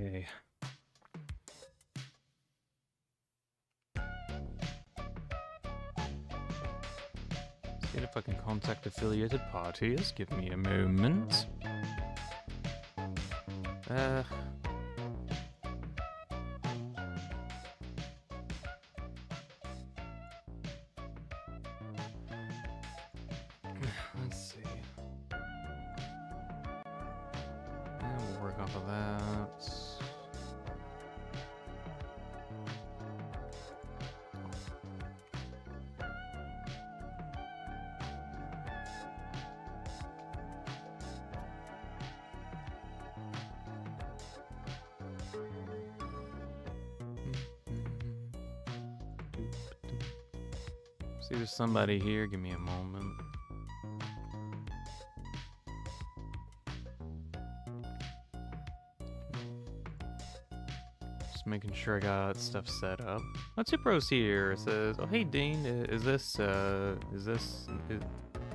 Okay. See if I can contact affiliated parties. Give me a moment. Let's see. And we'll work off of that. See, there's somebody here. Give me a moment. Just making sure I got stuff set up. What's your pros here? It says, oh, hey, Dean, oh,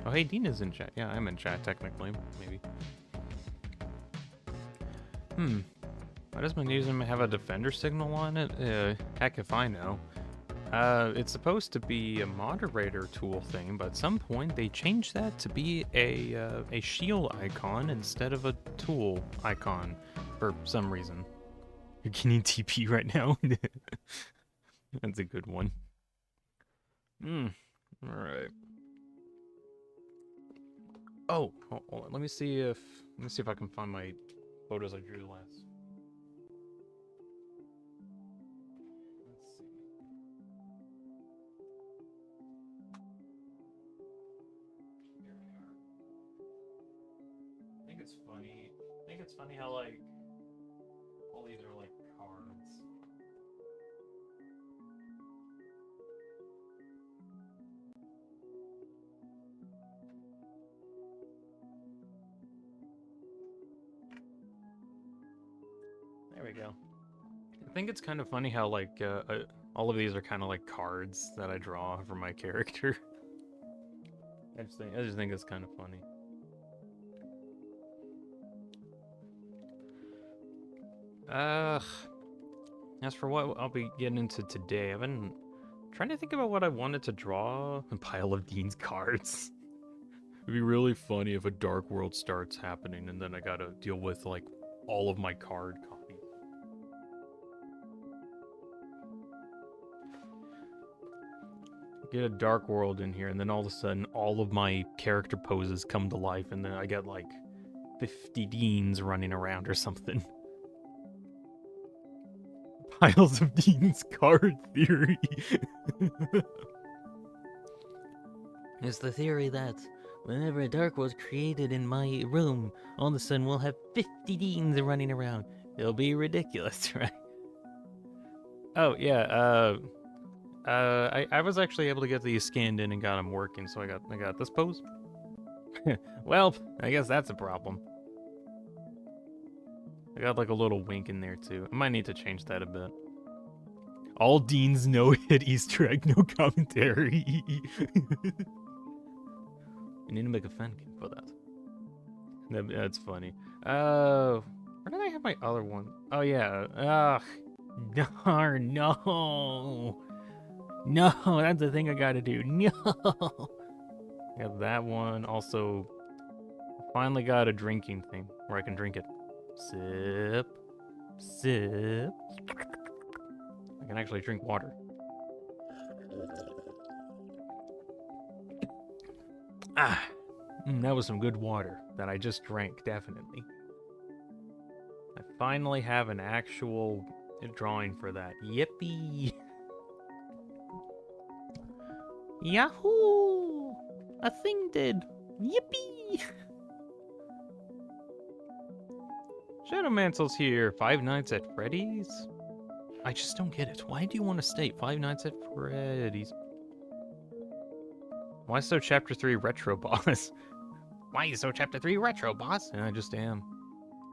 hey, Dean is in chat. Yeah, I'm in chat, technically. Maybe. Why does my username have a defender signal on it? Heck if I know. It's supposed to be a moderator tool thing, but at some point they changed that to be a shield icon instead of a tool icon for some reason. You're getting TP right now? That's a good one. Alright. Oh, hold on. Let me see if I can find my photos I drew last. Let's see. Here we are. I think it's funny how like all these are like cards. There we go. I think it's kind of funny how like all of these are kind of like cards that I draw for my character. I just think it's kind of funny. As for what I'll be getting into today, I've been trying to think about what I wanted to draw. A pile of Dean's cards. It'd be really funny if a Dark World starts happening and then I gotta deal with like all of my card copies. Get a Dark World in here and then all of a sudden all of my character poses come to life and then I get like 50 Deans running around or something. Piles of Dean's card theory. It's the theory that whenever a Dark World's created in my room, all of a sudden we'll have 50 Deans running around. It'll be ridiculous, right? Oh, yeah, I was actually able to get these scanned in and got them working, so I got this pose. Well, I guess that's a problem. I got like a little wink in there too. I might need to change that a bit. All Deans no hit Easter egg, no commentary. I need to make a fan game for that. That's funny. Where did I have my other one? Oh yeah. Ugh. No. No, that's the thing I gotta do. No. I got that one. Also, finally got a drinking thing where I can drink it. Sip. Sip. I can actually drink water. That was some good water that I just drank, definitely. I finally have an actual drawing for that. Yippee! Yahoo! A thing did! Yippee! Shadowmancel's here. 5 Nights at Freddy's? I just don't get it. Why do you want to state 5 Nights at Freddy's? Why so Chapter 3 Retro Boss? Why you so Chapter 3 Retro Boss? And I just am.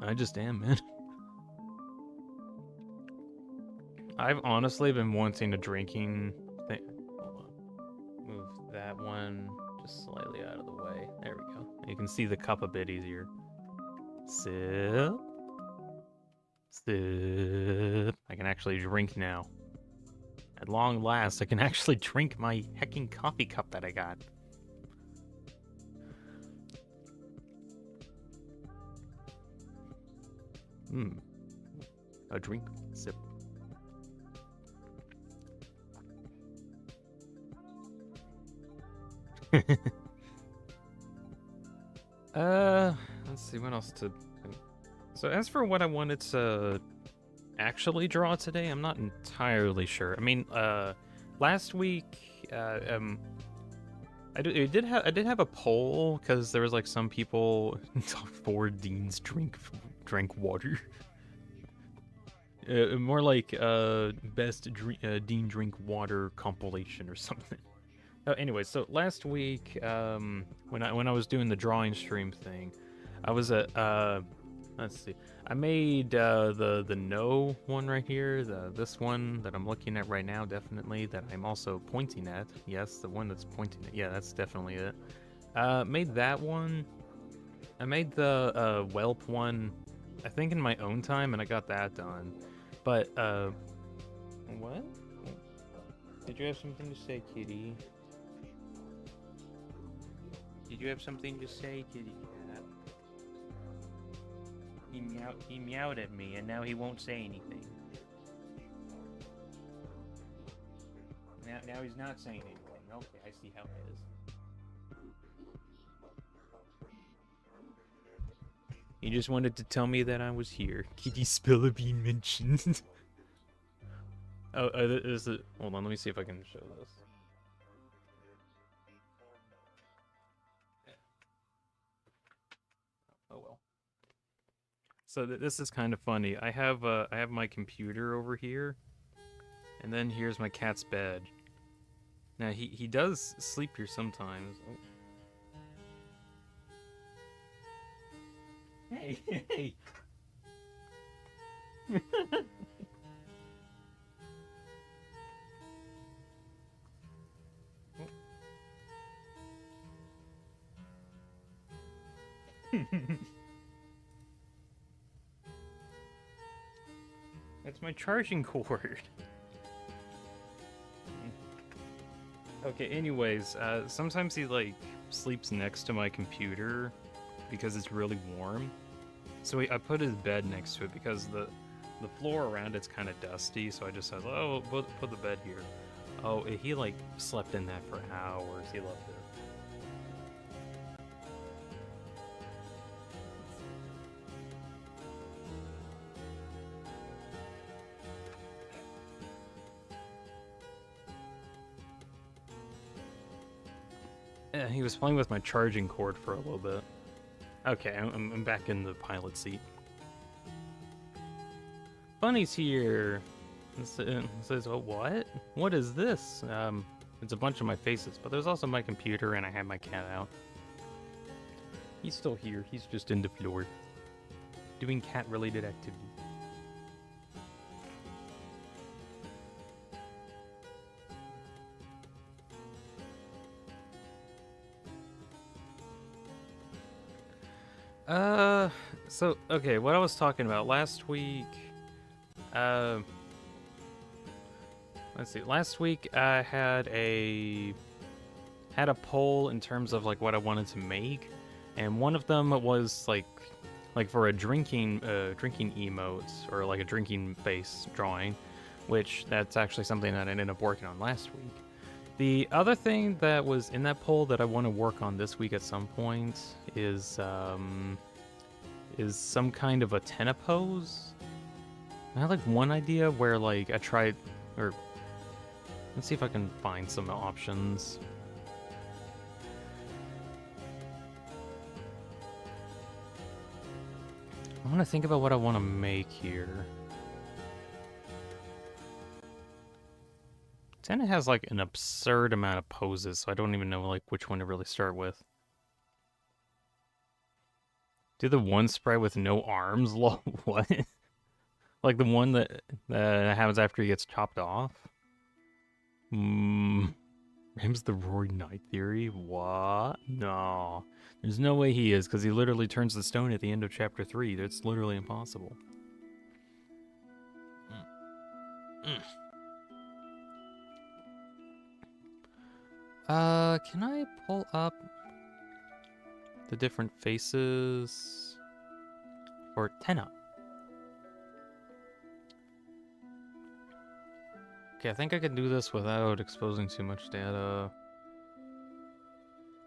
I just am, man. I've honestly been wanting a drinking thing. Hold on. Move that one just slightly out of the way. There we go. You can see the cup a bit easier. Sip. Sip. I can actually drink now. At long last, I can actually drink my hecking coffee cup that I got. A drink. Sip. Let's see what else to. So as for what I wanted to actually draw today, I'm not entirely sure. I mean, last week, I did have a poll because there was like some people for Dean's drank water. More like best Dean drink water compilation or something. Anyway, so last week, when I was doing the drawing stream thing, I was at let's see, I made the no one right here, this one that I'm looking at right now, definitely that I'm also pointing at. Yes, the one that's pointing at. Yeah, that's definitely it. Made that one. I made the whelp one, I think in my own time, and I got that done. But what? Did you have something to say, kitty? Did you have something to say, kitty cat? He meowed at me, and now he won't say anything. Now he's not saying anything. Okay, I see how it is. He just wanted to tell me that I was here. Deanspillabean mentioned. Is it? Hold on, let me see if I can show this. Oh well. So this is kind of funny. I have my computer over here, and then here's my cat's bed. Now he does sleep here sometimes. Oh. Hey, hey. That's my charging cord. Okay, anyways, sometimes he like sleeps next to my computer because it's really warm. So I put his bed next to it because the floor around it's kind of dusty, so I just said, oh, put the bed here. Oh, he like slept in that for hours. He loved it. He was playing with my charging cord for a little bit. Okay, I'm back in the pilot seat. Bunny's here. It says, oh, what? What is this? It's a bunch of my faces, but there's also my computer, and I have my cat out. He's still here. He's just in the floor, doing cat-related activities. So, okay, what I was talking about last week, let's see, last week I had a poll in terms of, like, what I wanted to make, and one of them was, like for a drinking emotes, or, like, a drinking face drawing, which that's actually something that I ended up working on last week. The other thing that was in that poll that I want to work on this week at some point is some kind of a tennis pose. I had like one idea where like I tried, or let's see if I can find some options. I want to think about what I want to make here. Tennis has like an absurd amount of poses, so I don't even know like which one to really start with. Do the one spray with no arms? Lol, what? Like the one that happens after he gets chopped off? Him's the Rory Knight theory? What? No. There's no way he is, because he literally turns the stone at the end of chapter 3. That's literally impossible. Can I pull up the different faces for Tenna? Okay, I think I can do this without exposing too much data.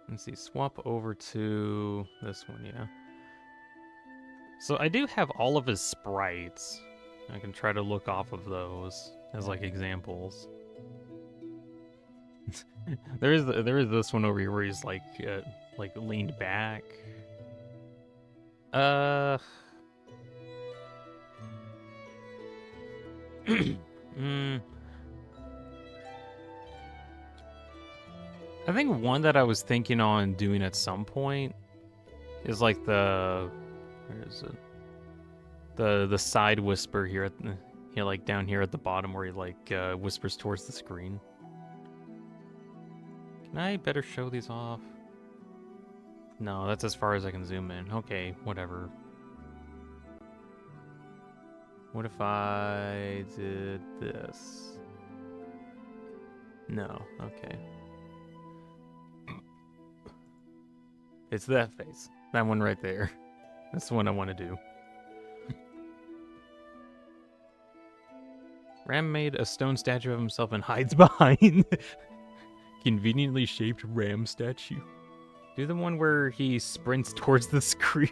Let's see, swap over to this one, yeah. So I do have all of his sprites. I can try to look off of those as like examples. there is this one over here where he's like leaned back. I think one that I was thinking on doing at some point is like where is it? The side whisper here at the, like down here at the bottom where he like whispers towards the screen. Can I better show these off? No, that's as far as I can zoom in. Okay, whatever. What if I did this? No, okay. It's that face. That one right there. That's the one I want to do. Ram made a stone statue of himself and hides behind conveniently shaped Ram statue. Do the one where he sprints towards the screen.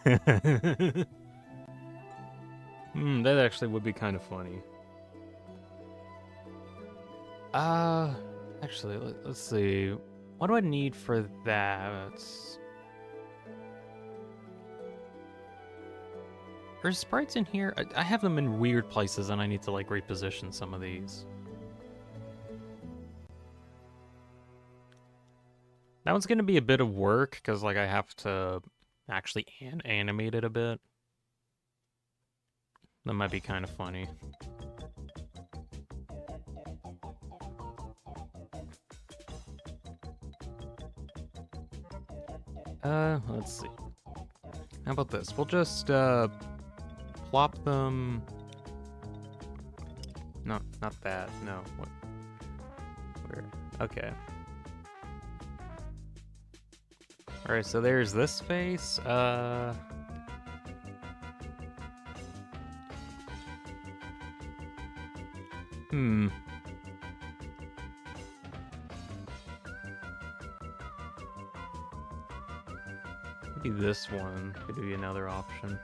That actually would be kind of funny. Actually, let's see. What do I need for that? Are sprites in here? I have them in weird places and I need to like reposition some of these. That one's gonna be a bit of work because like I have to actually animate it a bit. That might be kind of funny. Let's see. How about this? We'll just plop them. No, not that. No. What? Where? Okay. All right. So there's this face. Maybe this one could be another option.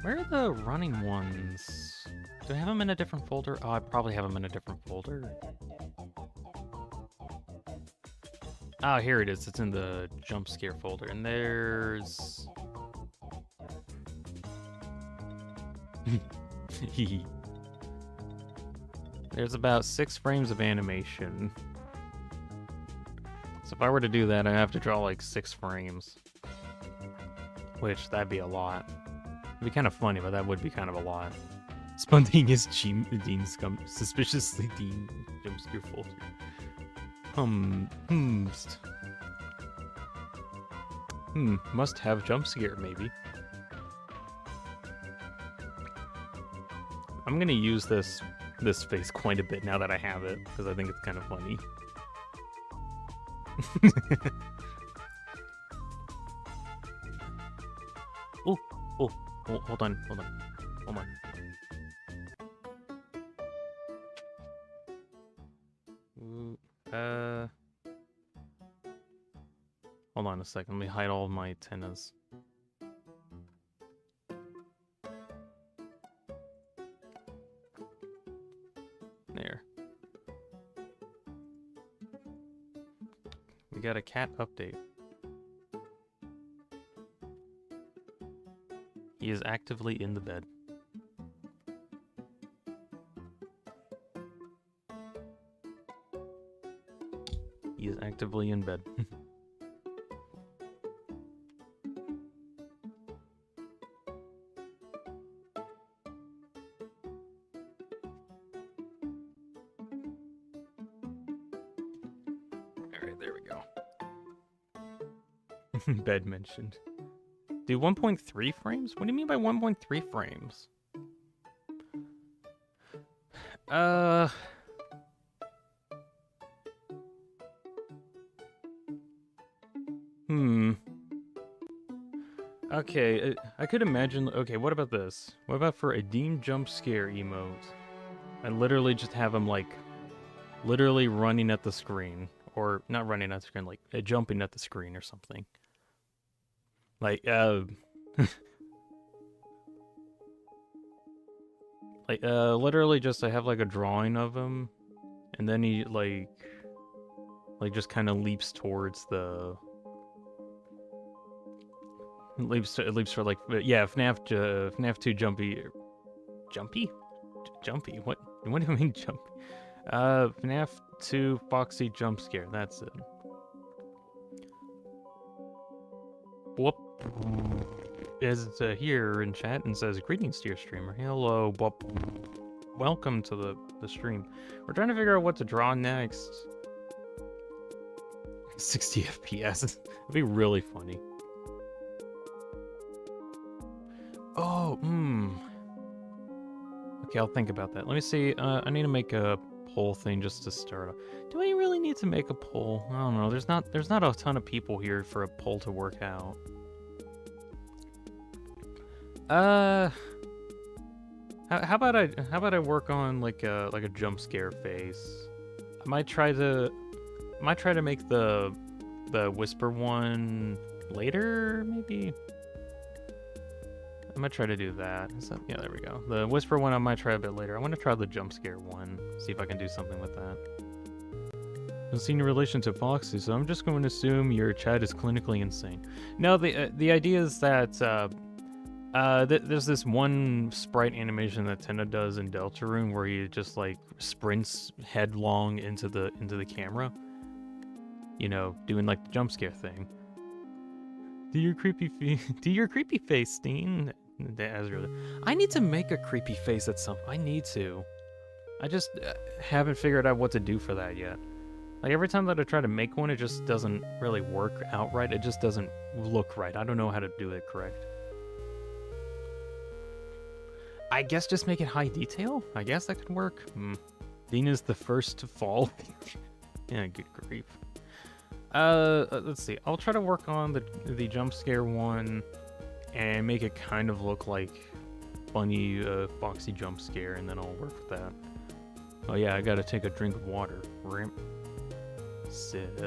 Where are the running ones? Do I have them in a different folder? Oh, I probably have them in a different folder. Oh, here it is. It's in the jump scare folder. And there's... There's about 6 frames of animation. So if I were to do that, I have to draw like 6 frames. Which, that'd be a lot. It'd be kind of funny, but that would be kind of a lot. Spontaneous Dean suspiciously Dean jump scare folder. Must have jump scare, maybe. I'm gonna use this face quite a bit now that I have it, because I think it's kind of funny. Oh, hold on. Hold on a second, let me hide all of my antennas. There. We got a cat update. He is actively in the bed. He is actively in bed. Alright, there we go. Bed mentioned. Dude, 1.3 frames? What do you mean by 1.3 frames? Okay, I could imagine... Okay, what about this? What about for a Dean jump scare emote? I literally just have him, like, literally running at the screen. Or, not running at the screen, like, jumping at the screen or something. Like, literally just I have, like, a drawing of him. And then he, like just kind of leaps towards the... Leaps for like, yeah, FNAF 2 Jumpy. Jumpy? What do you mean Jumpy? FNAF 2 Foxy Jump Scare, that's it. Whoop. Is here in chat and says, greetings dear streamer. Hello, whoop. Welcome to the stream. We're trying to figure out what to draw next. 60 FPS. It'd be really funny. Oh, Okay, I'll think about that. Let me see. I need to make a poll thing just to start off. Do I really need to make a poll? I don't know. There's not a ton of people here for a poll to work out. How about I work on like a jump scare face? I might try to make the whisper one later, maybe. I might try to do that. Yeah, there we go. The whisper one I might try a bit later. I want to try the jump scare one. See if I can do something with that. I've seen your relation to Foxy, so I'm just going to assume your chat is clinically insane. No, the idea is that there's this one sprite animation that Tenna does in Deltarune where he just like sprints headlong into the camera. You know, doing like the jump scare thing. Do your creepy face, Dean. I need to make a creepy face at some. I need to. I just haven't figured out what to do for that yet. Like every time that I try to make one, it just doesn't really work out right. It just doesn't look right. I don't know how to do it correct. I guess just make it high detail. I guess that could work. Dean is the first to fall. Yeah, good grief. Let's see. I'll try to work on the jump scare one and make it kind of look like funny Foxy jump scare, and then I'll work with that. Oh yeah, I gotta take a drink of water. Sip.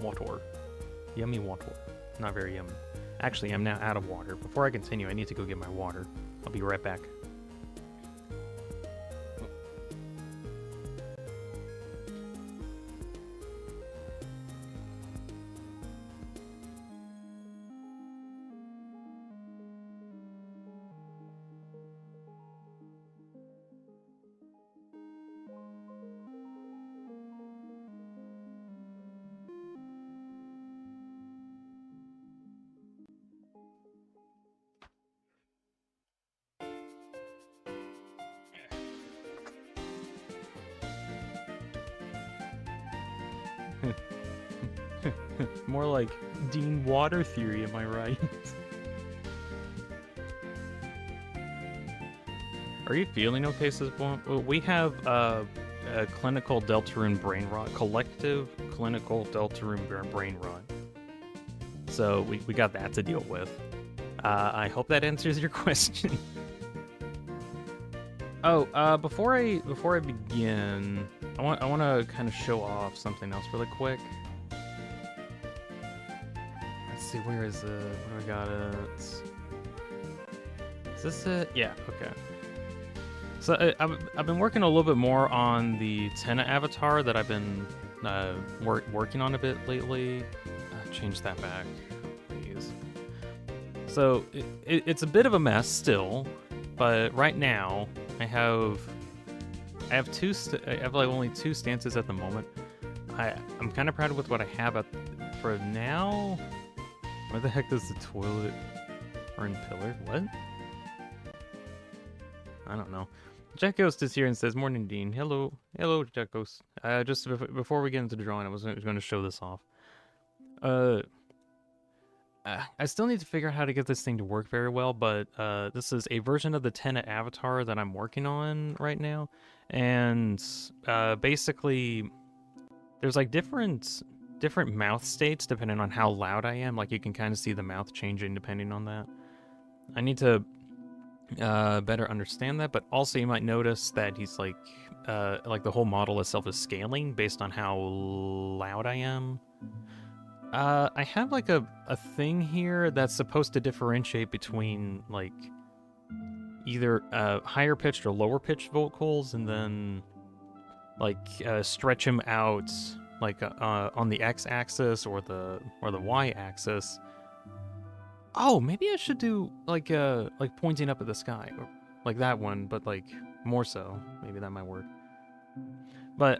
Water. Yummy water. Not very yummy. Actually, I'm now out of water. Before I continue, I need to go get my water. I'll be right back. More like Dean Water Theory, am I right? Are you feeling okay, says Blunt? Well, we have a clinical Deltarune brain rot, collective clinical Deltarune brain rot. So we got that to deal with. I hope that answers your question. Oh, before I begin, I want to kind of show off something else really quick. Let's see, where is it? Where do I got it? Is this it? Yeah, okay. So I've been working a little bit more on the Tenna avatar that I've been working on a bit lately. Change that back, please. So it's a bit of a mess still, but right now I have like only 2 stances at the moment. I'm kind of proud with what I have for now. Where the heck does the toilet or in pillar? What? I don't know. Jack Ghost is here and says, "Morning, Dean." Hello, hello, Jack Ghost. Just before we get into the drawing, I was going to show this off. I still need to figure out how to get this thing to work very well, but this is a version of the Tenet avatar that I'm working on right now, and basically, there's like different mouth states depending on how loud I am. Like you can kind of see the mouth changing depending on that. I need to better understand that, but also you might notice that he's like the whole model itself is scaling based on how loud I am. I have like a thing here that's supposed to differentiate between like either higher pitched or lower pitched vocals, and then like stretch them out like on the x-axis or the y-axis. Oh, maybe I should do like pointing up at the sky, or like that one, but like more so. Maybe that might work. But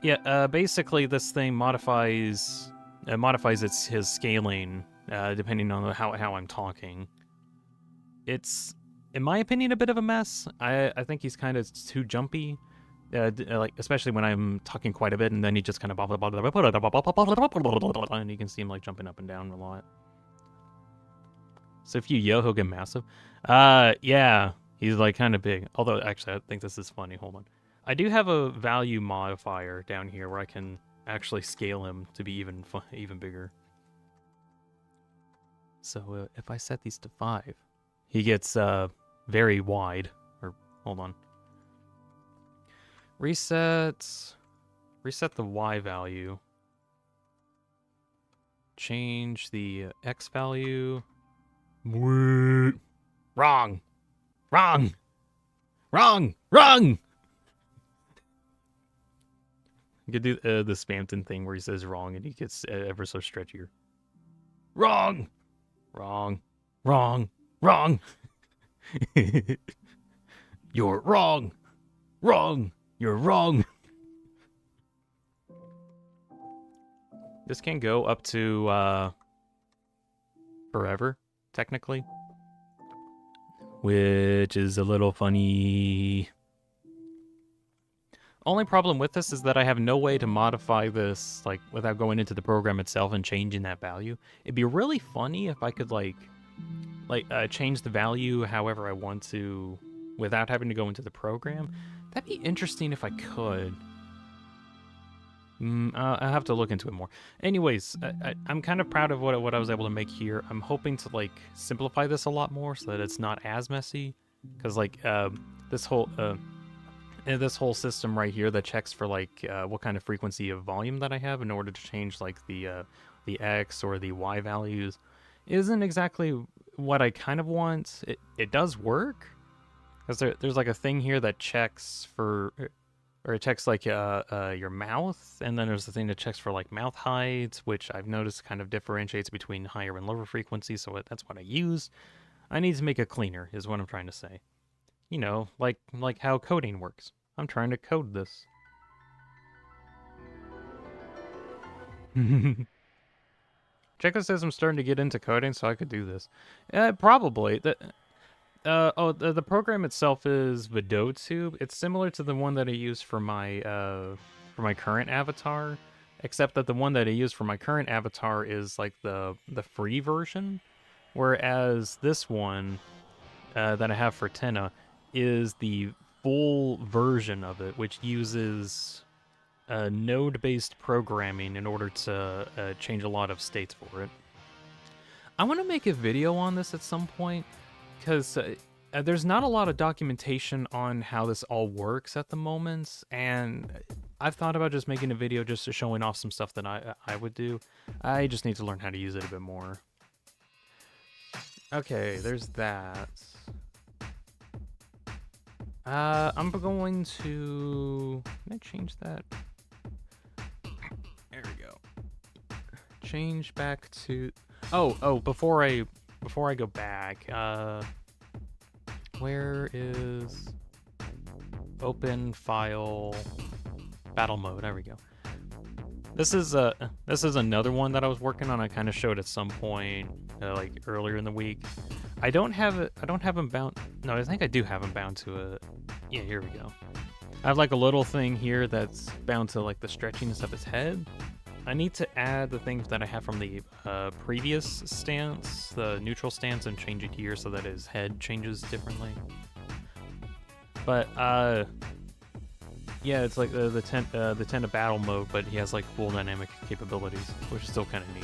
yeah, basically this thing modifies his scaling depending on how I'm talking. It's, in my opinion, a bit of a mess. I think he's kind of too jumpy, like especially when I'm talking quite a bit, and then he just kind of and you can see him like jumping up and down a lot. So if you yell, he'll get massive. Yeah, he's like kind of big. Although actually, I think this is funny. Hold on. I do have a value modifier down here where I can actually scale him to be even bigger. So if I set these to 5, he gets very wide. Or hold on. Reset the Y value. Change the X value. Wrong. You could do the Spamton thing where he says wrong and he gets ever so stretchier. Wrong. You're wrong. You're wrong. This can go up to forever, technically, which is a little funny. Only problem with this is that I have no way to modify this like without going into the program itself and changing that value. It'd be really funny if I could like change the value however I want to without having to go into the program. That'd be interesting if I could. I'll have to look into it more. Anyways, I'm kind of proud of what I was able to make here. I'm hoping to like simplify this a lot more so that it's not as messy, because like this whole system right here that checks for like what kind of frequency of volume that I have in order to change like the X or the Y values isn't exactly what I kind of want. It does work, because there's like a thing here that checks for, or it checks like your mouth, and then there's the thing that checks for like mouth height, which I've noticed kind of differentiates between higher and lower frequencies, so that's what I use. I need to make it cleaner is what I'm trying to say. You know, like how coding works. I'm trying to code this. Checo says I'm starting to get into coding, so I could do this. Probably. The program itself is VideoTube. It's similar to the one that I use for my current avatar, except that the one that I use for my current avatar is like the free version, whereas this one that I have for Tenna is the full version of it, which uses node-based programming in order to change a lot of states for it. I want to make a video on this at some point, because there's not a lot of documentation on how this all works at the moment, and I've thought about just making a video just to showing off some stuff that I would do. I just need to learn how to use it a bit more. Okay, there's that. I'm going to... Can I change that? There we go. Change back to... Oh, before I go back, where is open file battle mode? There we go. This is another one that I was working on. I kind of showed at some point like earlier in the week. I don't have them bound. No, I think I do have him bound to a... Yeah, here we go. I have like a little thing here that's bound to like the stretchiness of his head. I need to add the things that I have from the previous stance, the neutral stance, and change it here so that his head changes differently. But yeah, it's like the 10 to battle mode, but he has like full dynamic capabilities, which is still kind of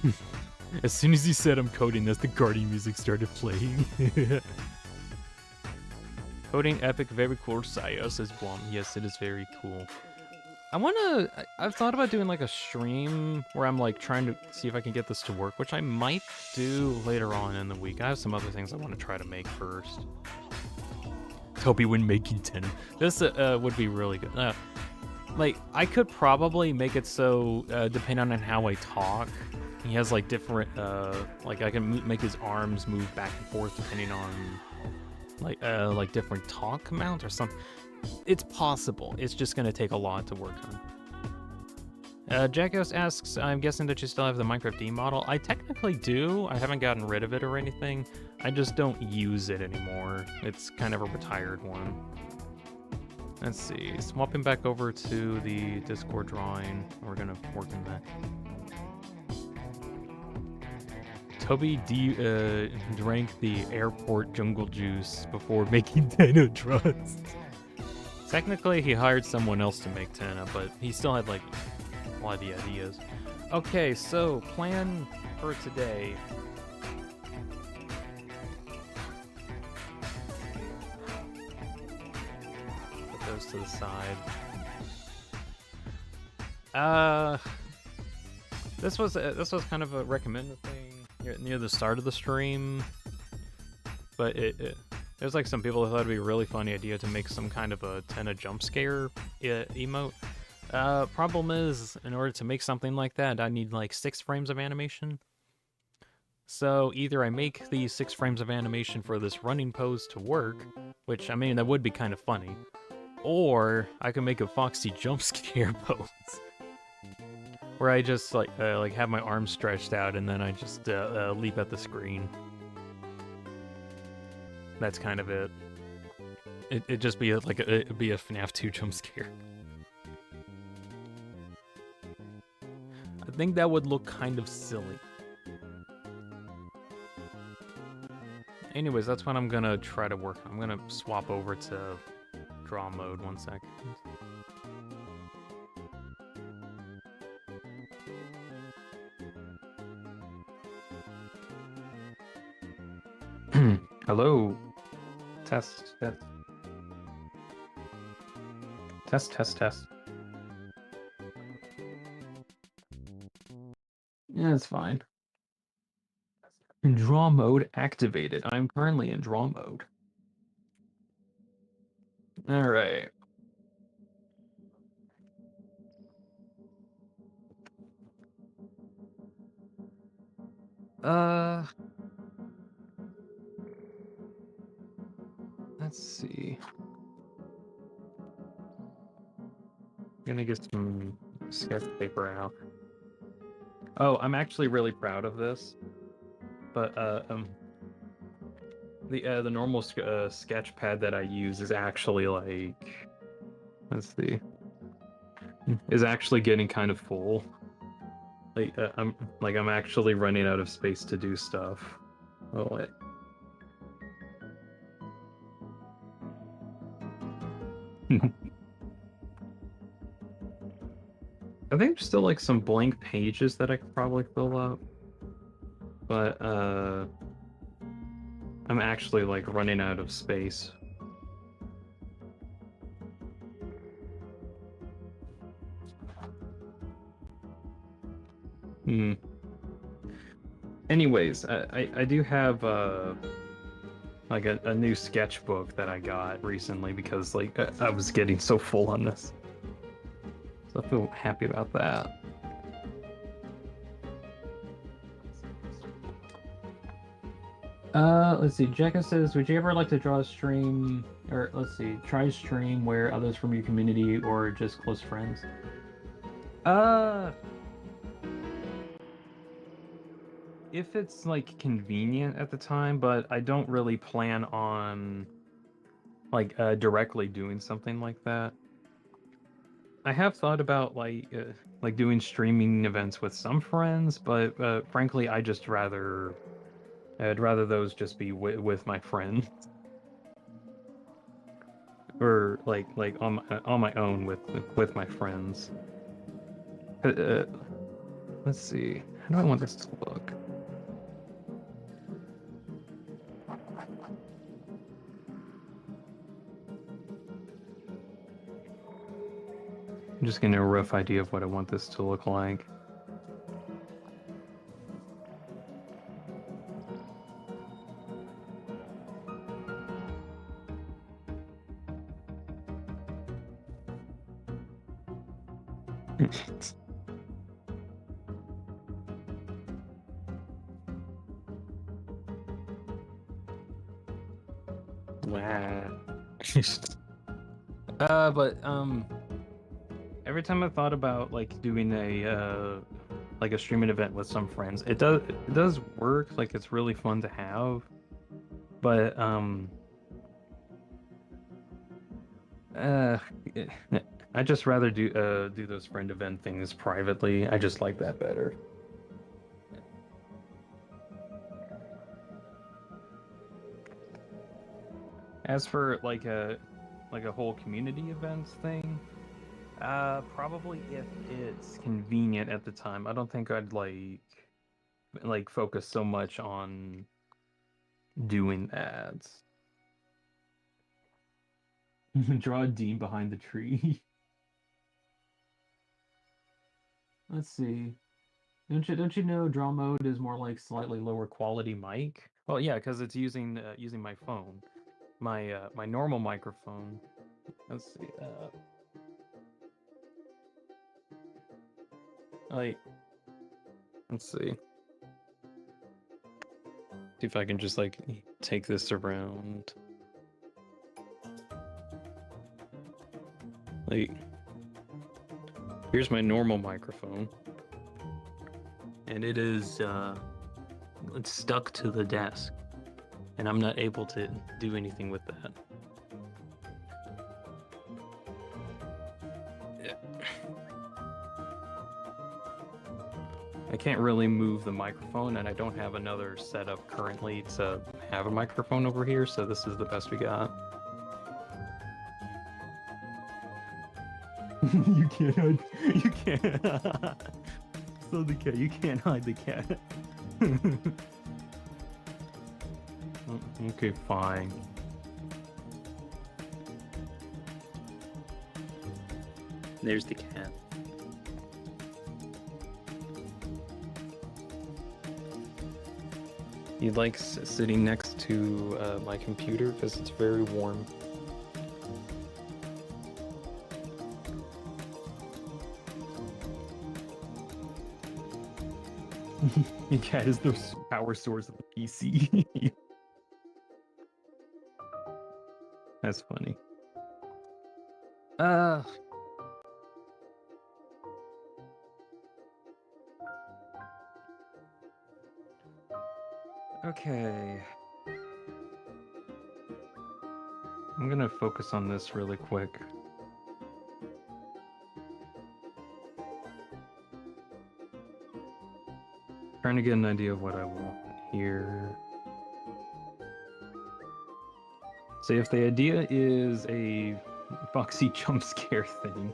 neat. As soon as he said I'm coding this, the Guardian music started playing. Coding epic, very cool, Saya, says Blum. Yes, it is very cool. I've thought about doing like a stream where I'm like trying to see if I can get this to work, which I might do later on in the week. I have some other things I want to try to make first. Toby when making 10. This would be really good. Like, I could probably make it so, depending on how I talk, he has like different, like I can make his arms move back and forth depending on like different talk amounts or something. It's possible. It's just gonna take a lot to work on. Jackass asks, I'm guessing that you still have the Minecraft D model. I technically do. I haven't gotten rid of it or anything. I just don't use it anymore. It's kind of a retired one. Let's see. Swapping back over to the Discord drawing. We're gonna work in that. Toby drank the airport jungle juice before making Tana trust. Technically, he hired someone else to make Tana, but he still had like a lot of the ideas. Okay, so plan for today. Put those to the side. This was kind of a recommended thing near the start of the stream, but there's like some people who thought it'd be a really funny idea to make some kind of a Tenna jump scare emote. Problem is, in order to make something like that, I need like 6 frames of animation. So either I make these 6 frames of animation for this running pose to work, which I mean that would be kind of funny, or I can make a Foxy jump scare pose. Where I just like have my arms stretched out and then I just leap at the screen. That's kind of it. It'd just be it'd be a FNAF 2 jump scare. I think that would look kind of silly. Anyways, that's what I'm gonna try to work on. I'm gonna swap over to draw mode 1 second. Hello. Test. Yeah, it's fine. Draw mode activated. I'm currently in draw mode. All right. Let's see. I'm gonna get some sketch paper out. Oh, I'm actually really proud of this. But the normal sketch pad that I use is actually like, let's see, is actually getting kind of full. Like I'm actually running out of space to do stuff. Oh wait. I think there's still like some blank pages that I could probably fill up, but I'm actually like running out of space. Anyways, I do have like a new sketchbook that I got recently because like I was getting so full on this. So I feel happy about that. Let's see. Jekka says, would you ever like to draw a stream, or let's see, try a stream where others from your community or just close friends? if it's like convenient at the time, but I don't really plan on directly doing something like that. I have thought about like doing streaming events with some friends, but frankly, I'd rather those just be with my friends or like on my own with my friends. Uh, let's see. How do I want this to look? I'm just getting a rough idea of what I want this to look like. Wow. But every time I thought about like doing a streaming event with some friends, it does work. Like it's really fun to have, but uh, I just rather do those friend event things privately. I just like that better. As for like a whole community events thing, probably if it's convenient at the time. I don't think I'd like focus so much on doing ads. Draw a Dean behind the tree. Let's see. Don't you know draw mode is more like slightly lower quality mic? Well, yeah, because it's using my phone, my normal microphone. Let's see. Like let's see. See if I can just like take this around. Like here's my normal microphone, and it's stuck to the desk, and I'm not able to do anything with that. I can't really move the microphone, and I don't have another setup currently to have a microphone over here, so this is the best we got. You can't hide. You can't. So the cat. You can't hide the cat. Okay, fine. There's the cat. You like sitting next to my computer because it's very warm. Your cat is the power source of the PC. That's funny. Uh, okay. I'm gonna focus on this really quick. Trying to get an idea of what I want here. So if the idea is a Foxy jump scare thing,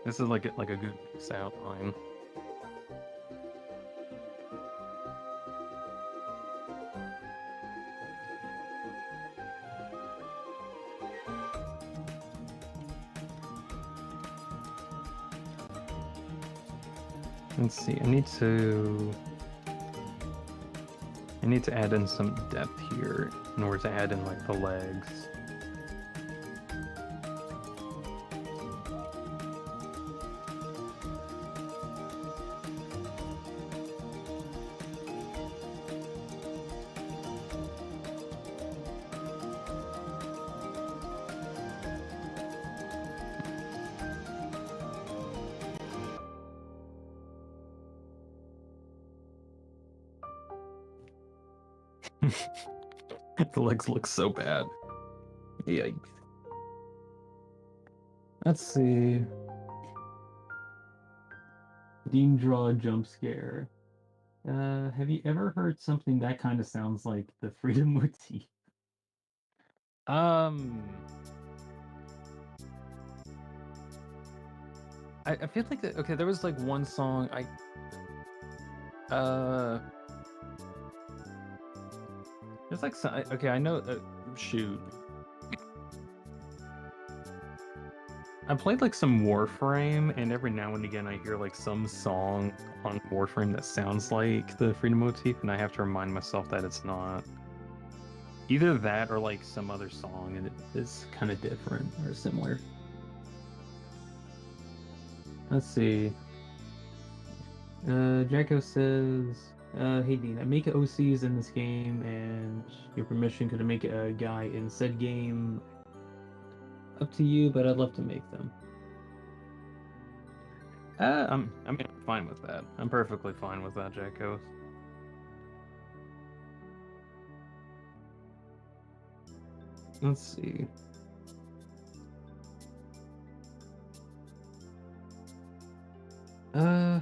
this is like a good outline. Let's see, I need to add in some depth here in order to add in like the legs. The legs look so bad. Yikes. Let's see. Dean draw a jump scare. Have you ever heard something that kind of sounds like the freedom motif? Um, I feel like that, okay, there was like one song uh there's like okay, I know shoot. I played like some Warframe, and every now and again I hear like some song on Warframe that sounds like the freedom motif, and I have to remind myself that it's not. Either that or like some other song, and it is kind of different or similar. Let's see. Jacko says, hey Dean, I make OCs in this game, and your permission could make a guy in said game. Up to you, but I'd love to make them. I mean, I'm fine with that. I'm perfectly fine with that, Jacko. Let's see. Uh,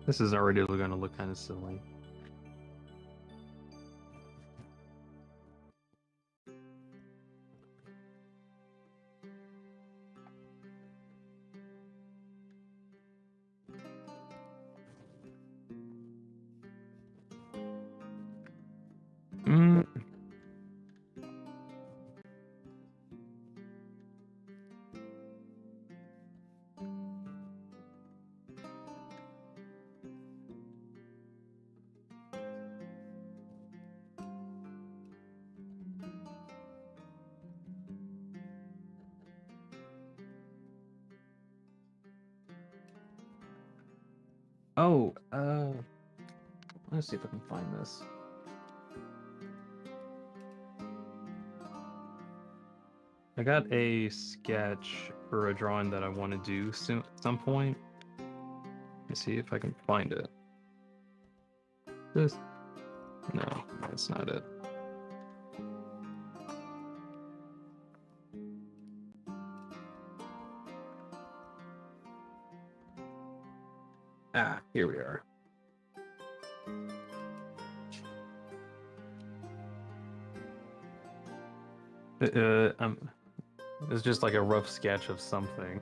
this is already going to look kind of silly. Mm. Oh, let's see if I can find this. I got a sketch or a drawing that I want to do soon at some point. Let's see if I can find it. This, no, that's not it. Ah, here we are. It's just like a rough sketch of something.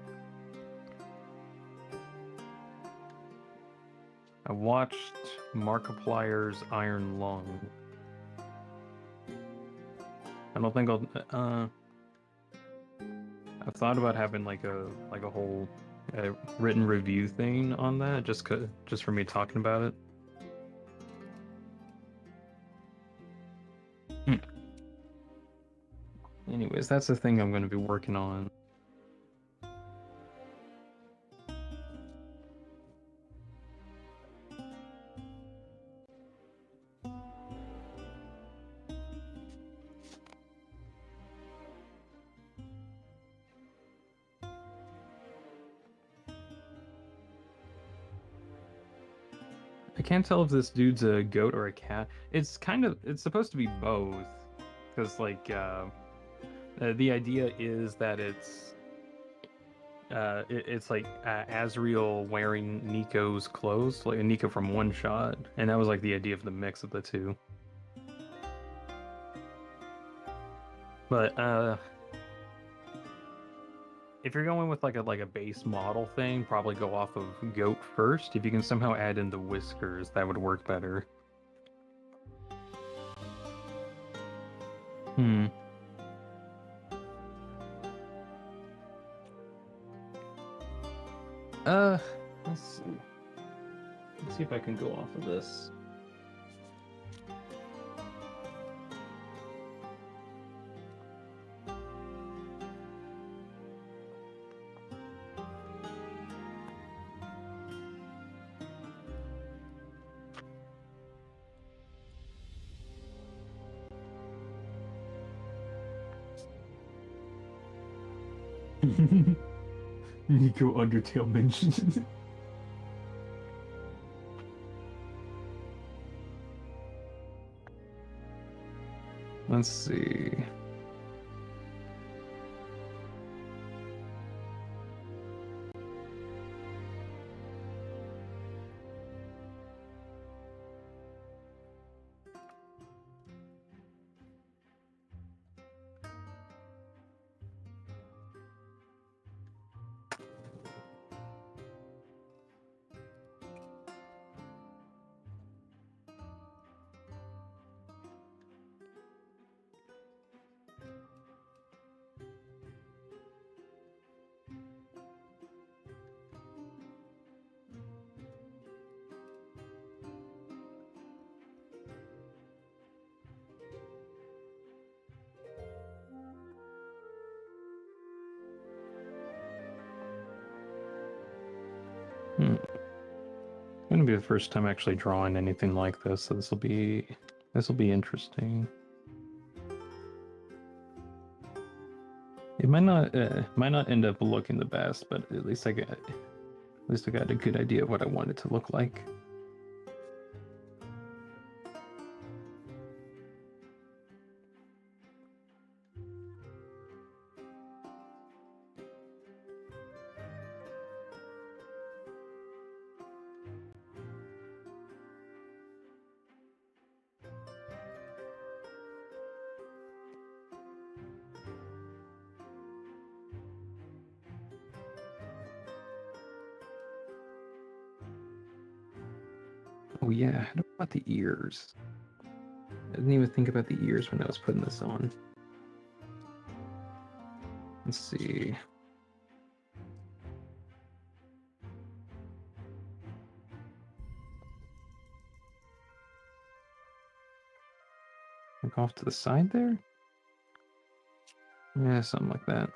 I watched Markiplier's Iron Lung. I don't think I've thought about having like a whole written review thing on that, just for me talking about it. Hmm. Anyways, that's the thing I'm going to be working on. I can't tell if this dude's a goat or a cat. It's supposed to be both, because the idea is that it's like Azriel wearing Nico's clothes, like Nico from One Shot, and that was like the idea of the mix of the two. But if you're going with like a base model thing, probably go off of goat first. If you can somehow add in the whiskers, that would work better. Hmm. Uh, let's see. Let's see if I can go off of this. Nico Undertale mentioned. Let's see. Gonna be the first time actually drawing anything like this, so this will be interesting. It might not end up looking the best, but at least I got a good idea of what I want it to look like. Oh yeah, how about the ears? I didn't even think about the ears when I was putting this on. Let's see. Like off to the side there? Yeah, something like that.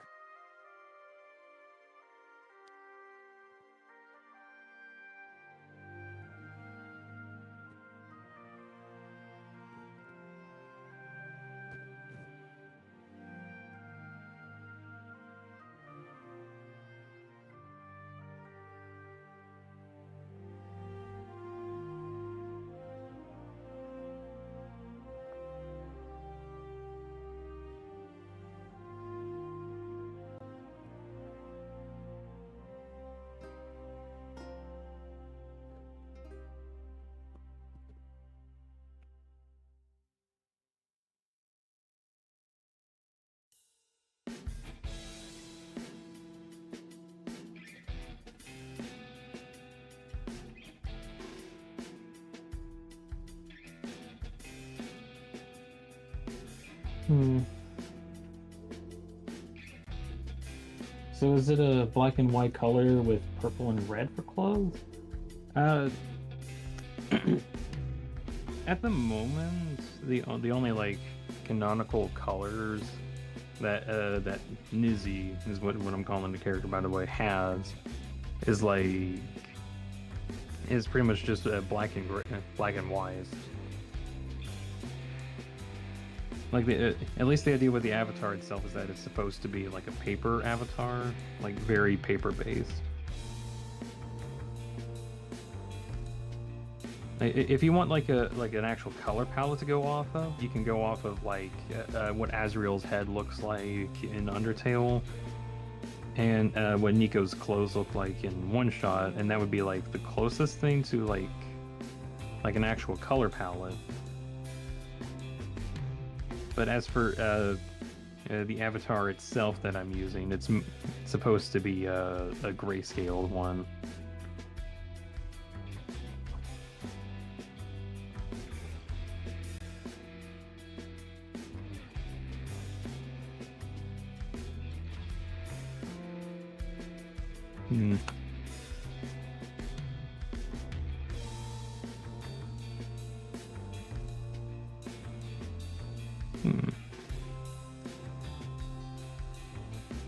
So is it a black and white color with purple and red for clothes? Uh, at the moment, the only like canonical colors that Nizzy is what I'm calling the character, by the way, has is pretty much just black and black and white. Like at least the idea with the avatar itself is that it's supposed to be like a paper avatar, like very paper based. If you want like an actual color palette to go off of, you can go off of like what Azrael's head looks like in Undertale, and what Nico's clothes look like in One Shot, and that would be like the closest thing to like an actual color palette. But as for the avatar itself that I'm using, it's supposed to be a grayscale one. Hmm.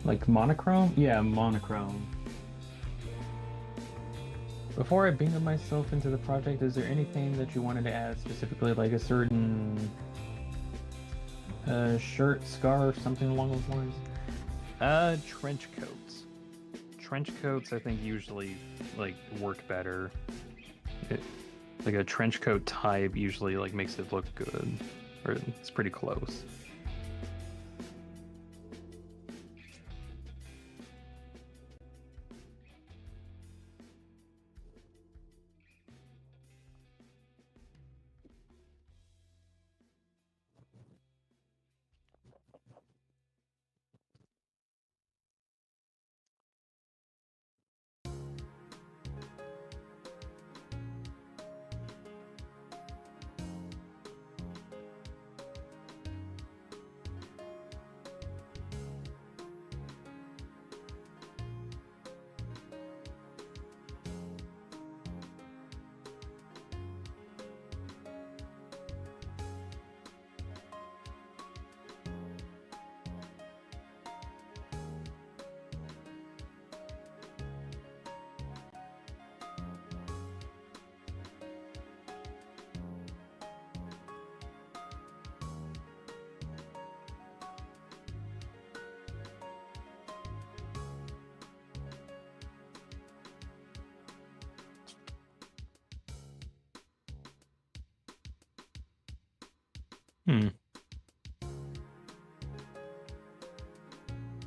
Like monochrome? Yeah, monochrome. Before I beamed myself into the project, is there anything that you wanted to add specifically, like a certain shirt, scarf, something along those lines? Trench coats. trench coats, I think, usually like work better. It, like a trench coat type usually like makes it look good, or it's pretty close.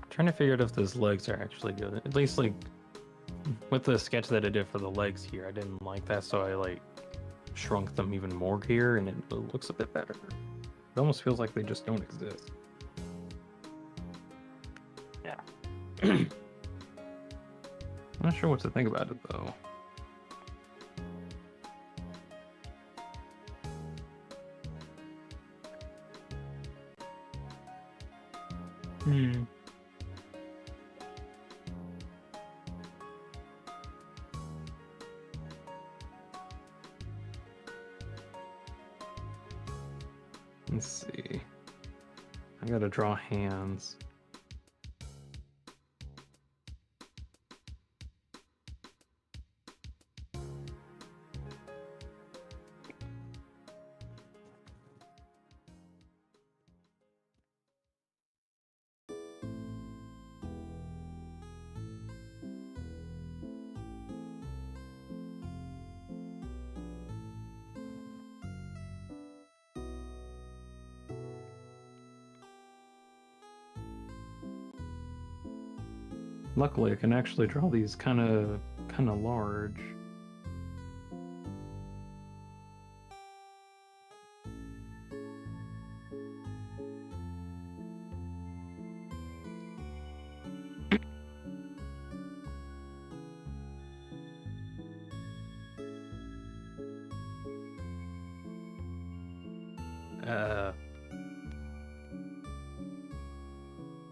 Trying to figure out if those legs are actually good. At least like with the sketch that I did for the legs here, I didn't like that, so I like shrunk them even more here, and it looks a bit better. It almost feels like they just don't exist. Yeah. I'm not sure what to think about it though. Hmm. Let's see. I gotta draw hands. Luckily, I can actually draw these kind of large.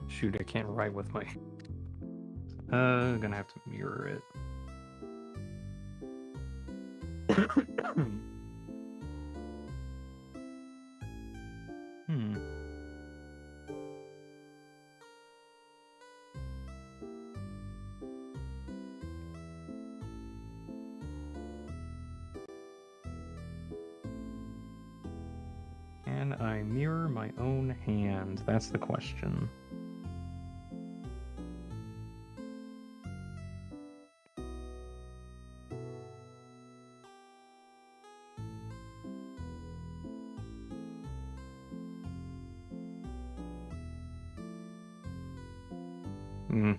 Shoot, I can't write with my. Gonna have to mirror it. Hmm. Can I mirror my own hand? That's the question. Hmm.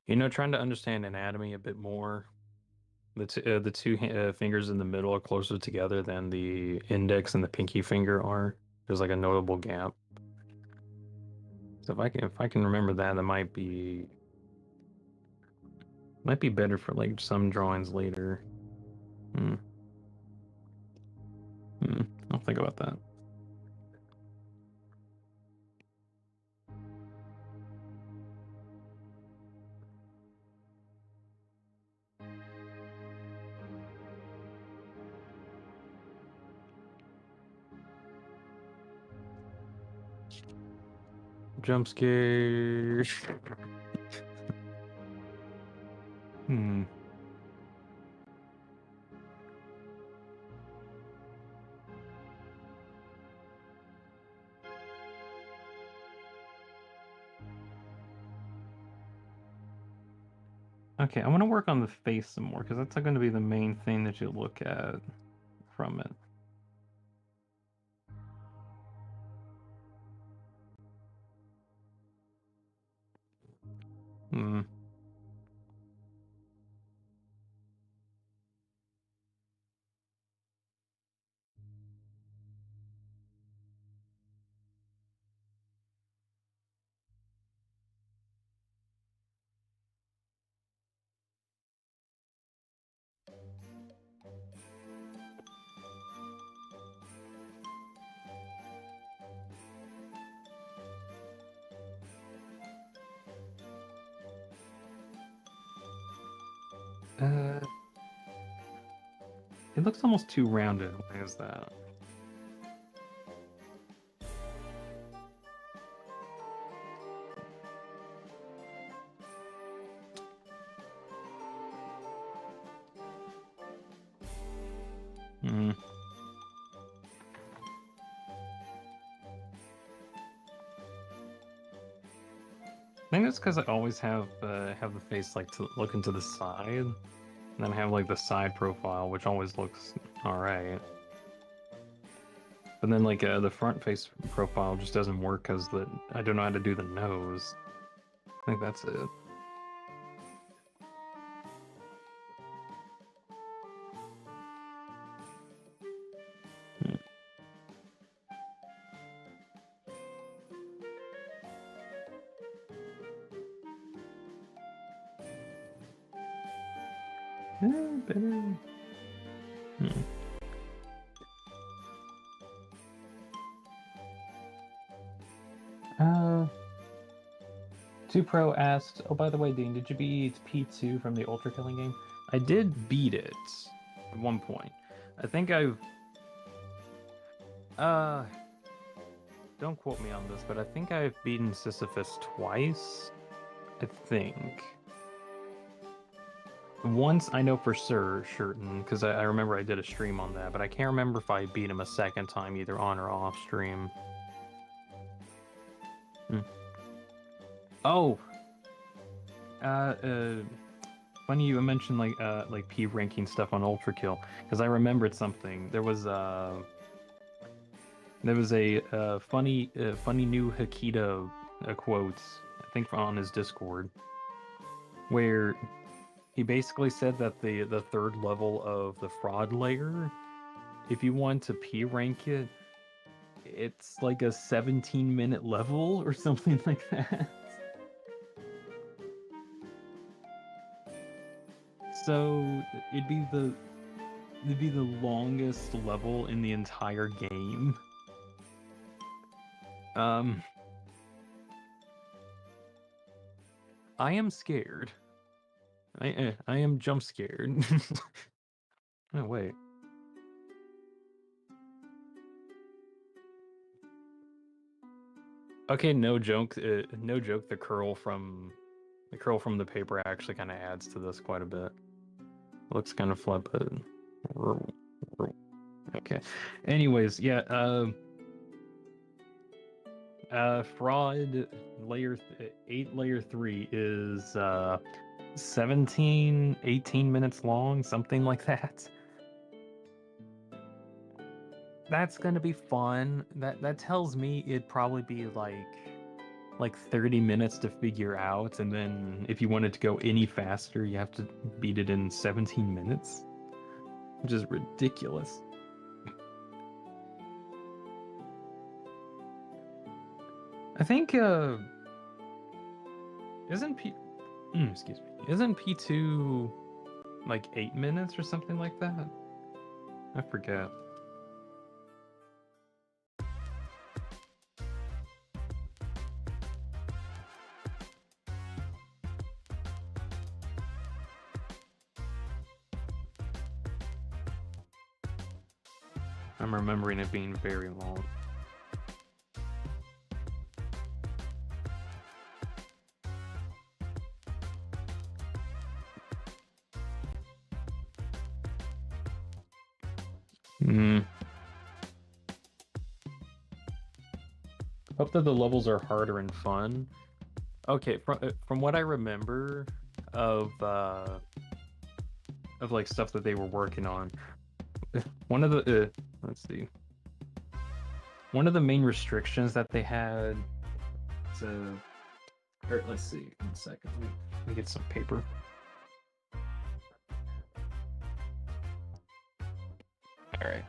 You know, trying to understand anatomy a bit more. The two fingers in the middle are closer together than the index and the pinky finger are. There's like a notable gap. So if I can remember that, that might be better for like some drawings later. Hmm. Hmm. I'll think about that. Jump scare. Hmm. Okay, I want to work on the face some more because that's going to be the main thing that you look at from it. Hmm. Uh, it looks almost too rounded. Why is that? Hmm. I think it's because I always have the face like to look into the side, and then I have like the side profile, which always looks all right. But then like the front face profile just doesn't work because I don't know how to do the nose. I think that's it. Better. Hmm. 2Pro asked, "Oh, by the way, Dean, did you beat P2 from the Ultra Killing game?" I did beat it at one point. I think I've uh don't quote me on this, but I think I've beaten Sisyphus twice. I think. Once I know for certain, because I remember I did a stream on that, but I can't remember if I beat him a second time, either on or off stream. Hmm. Oh, uh, uh, funny you mentioned like P ranking stuff on Ultra Kill, because I remembered something. There was a funny new Hakita quote, I think on his Discord, where he basically said that the third level of the fraud layer, if you want to P rank it, it's like a 17-minute level or something like that. So it'd be the longest level in the entire game. Um, I am scared. I am jump scared. Oh wait. Okay, no joke. No joke. The curl from the paper actually kind of adds to this quite a bit. Looks kind of flat, but okay. Anyways, yeah. Fraud layer 8 layer 3 is 17, 18 minutes long, something like that. That's gonna be fun. That tells me it'd probably be like 30 minutes to figure out, and then if you wanted to go any faster, you have to beat it in 17 minutes, which is ridiculous. I think isn't P excuse me. Isn't P2 like 8 minutes or something like that? I forget. I'm remembering it being very long. Hmm. Hope that the levels are harder and fun. Okay, from what I remember, of like stuff that they were working on. One of the let's see. One of the main restrictions that they had to, or let's see, 1 second. Let me get some paper. All right.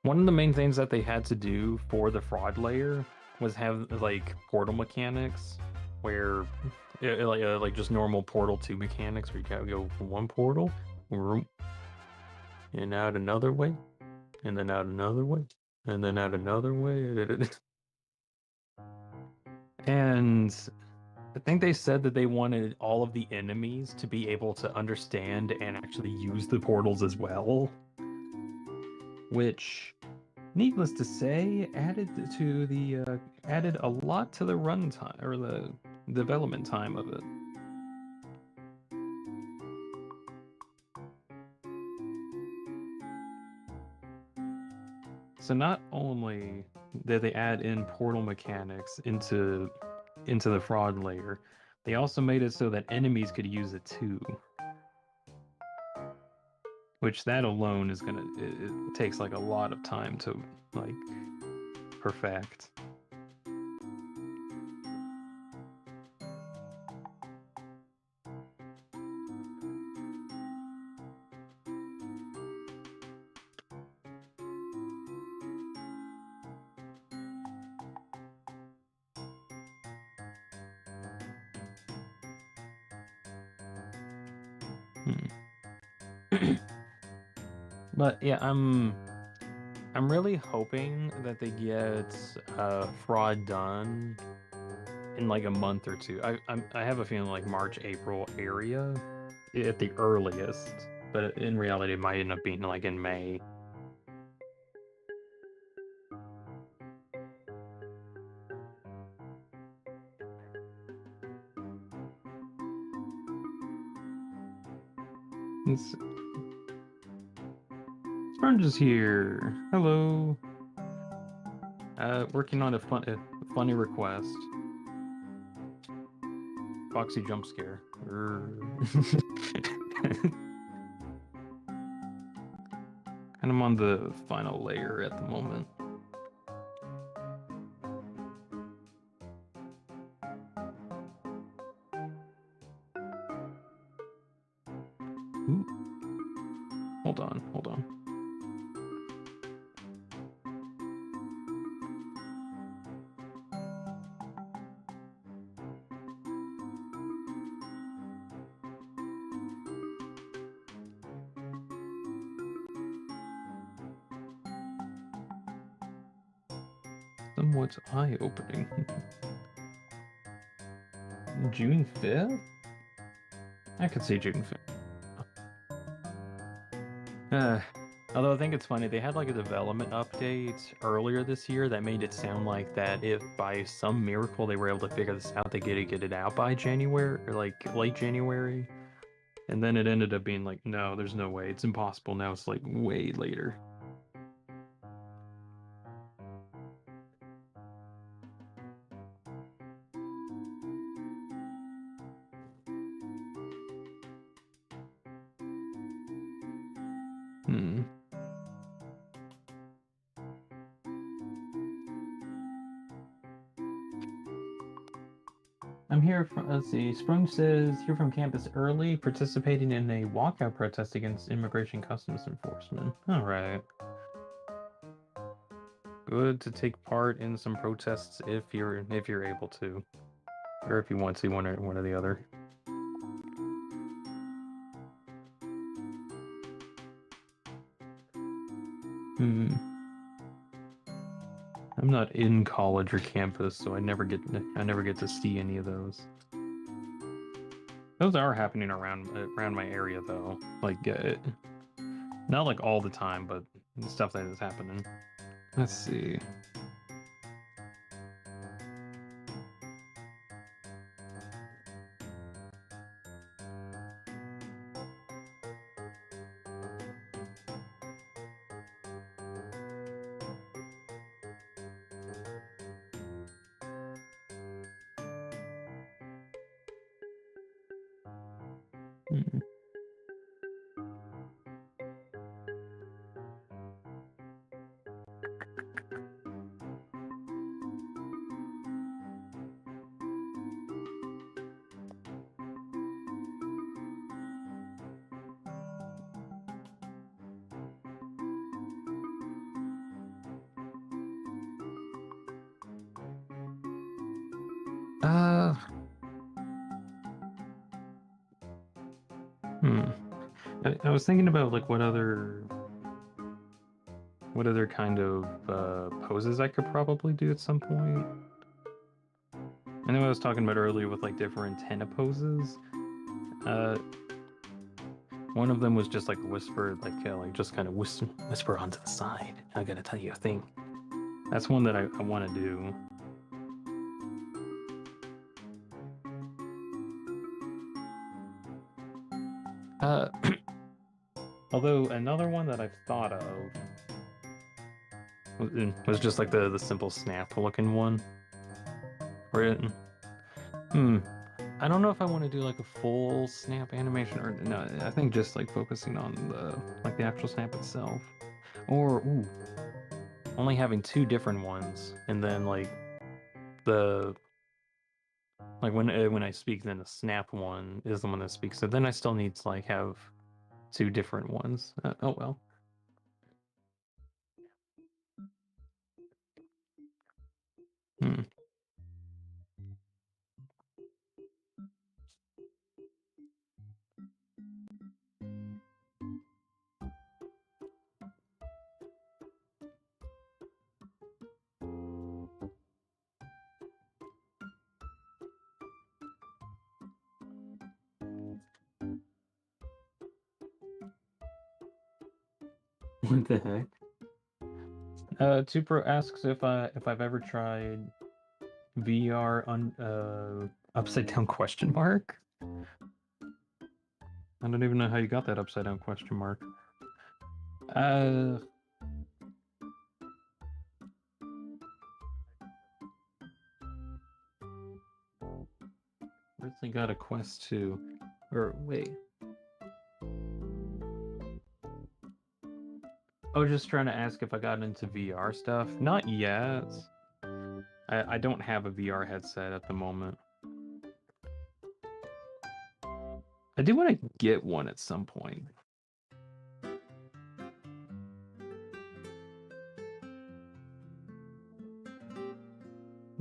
One of the main things that they had to do for the fraud layer was have like portal mechanics, where like just normal Portal 2 mechanics, where you gotta go from one portal, and out another way, and then out another way, and then out another way. And I think they said that they wanted all of the enemies to be able to understand and actually use the portals as well, which, needless to say, added a lot to the runtime or the development time of it. So not only did they add in portal mechanics into the fraud layer, they also made it so that enemies could use it too. Which that alone is gonna it takes like a lot of time to like perfect. But yeah, I'm really hoping that they get fraud done in like a month or two. I have a feeling like March, April area at the earliest, but in reality it might end up being like in May. Sponge is here. Hello. Working on a funny request. Foxy jump scare. And I'm on the final layer at the moment. Ooh. Hold on. Somewhat eye-opening. June 5th? I could see June 5th. Although I think it's funny, they had like a development update earlier this year that made it sound like that if by some miracle they were able to figure this out, they get it out by January or like late January. And then it ended up being like, no, there's no way. It's impossible. Now it's like way later. I'm here from, let's see, Sprung says, here from campus early, participating in a walkout protest against immigration customs enforcement. All right. Good to take part in some protests if you're able to, or if you want to, one or the other. I'm not in college or campus, so I never get to see any of those. Those are happening around my area though, like not like all the time, but stuff that is happening. Let's see. Hmm. Uh, hmm. I was thinking about like what other kind of poses I could probably do at some point. I know I was talking about earlier with like different antenna poses. Uh, one of them was just like whisper, like just kind of whisper onto the side. I gotta tell you a thing. That's one that I want to do. Uh, although another one that I've thought of was just like the simple snap looking one. Where hmm, I don't know if I want to do like a full snap animation or no. I think just like focusing on the actual snap itself, or ooh, only having two different ones, and then the when I speak, then the snap one is the one that speaks. So then I still need to like have two different ones. Oh well. Hmm. What the heck? Tupro asks if I've ever tried VR on upside down question mark. I don't even know how you got that upside down question mark. Uh, Originally got a Quest 2. Or wait. I was just trying to ask if I got into VR stuff. Not yet. I don't have a VR headset at the moment. I do want to get one at some point.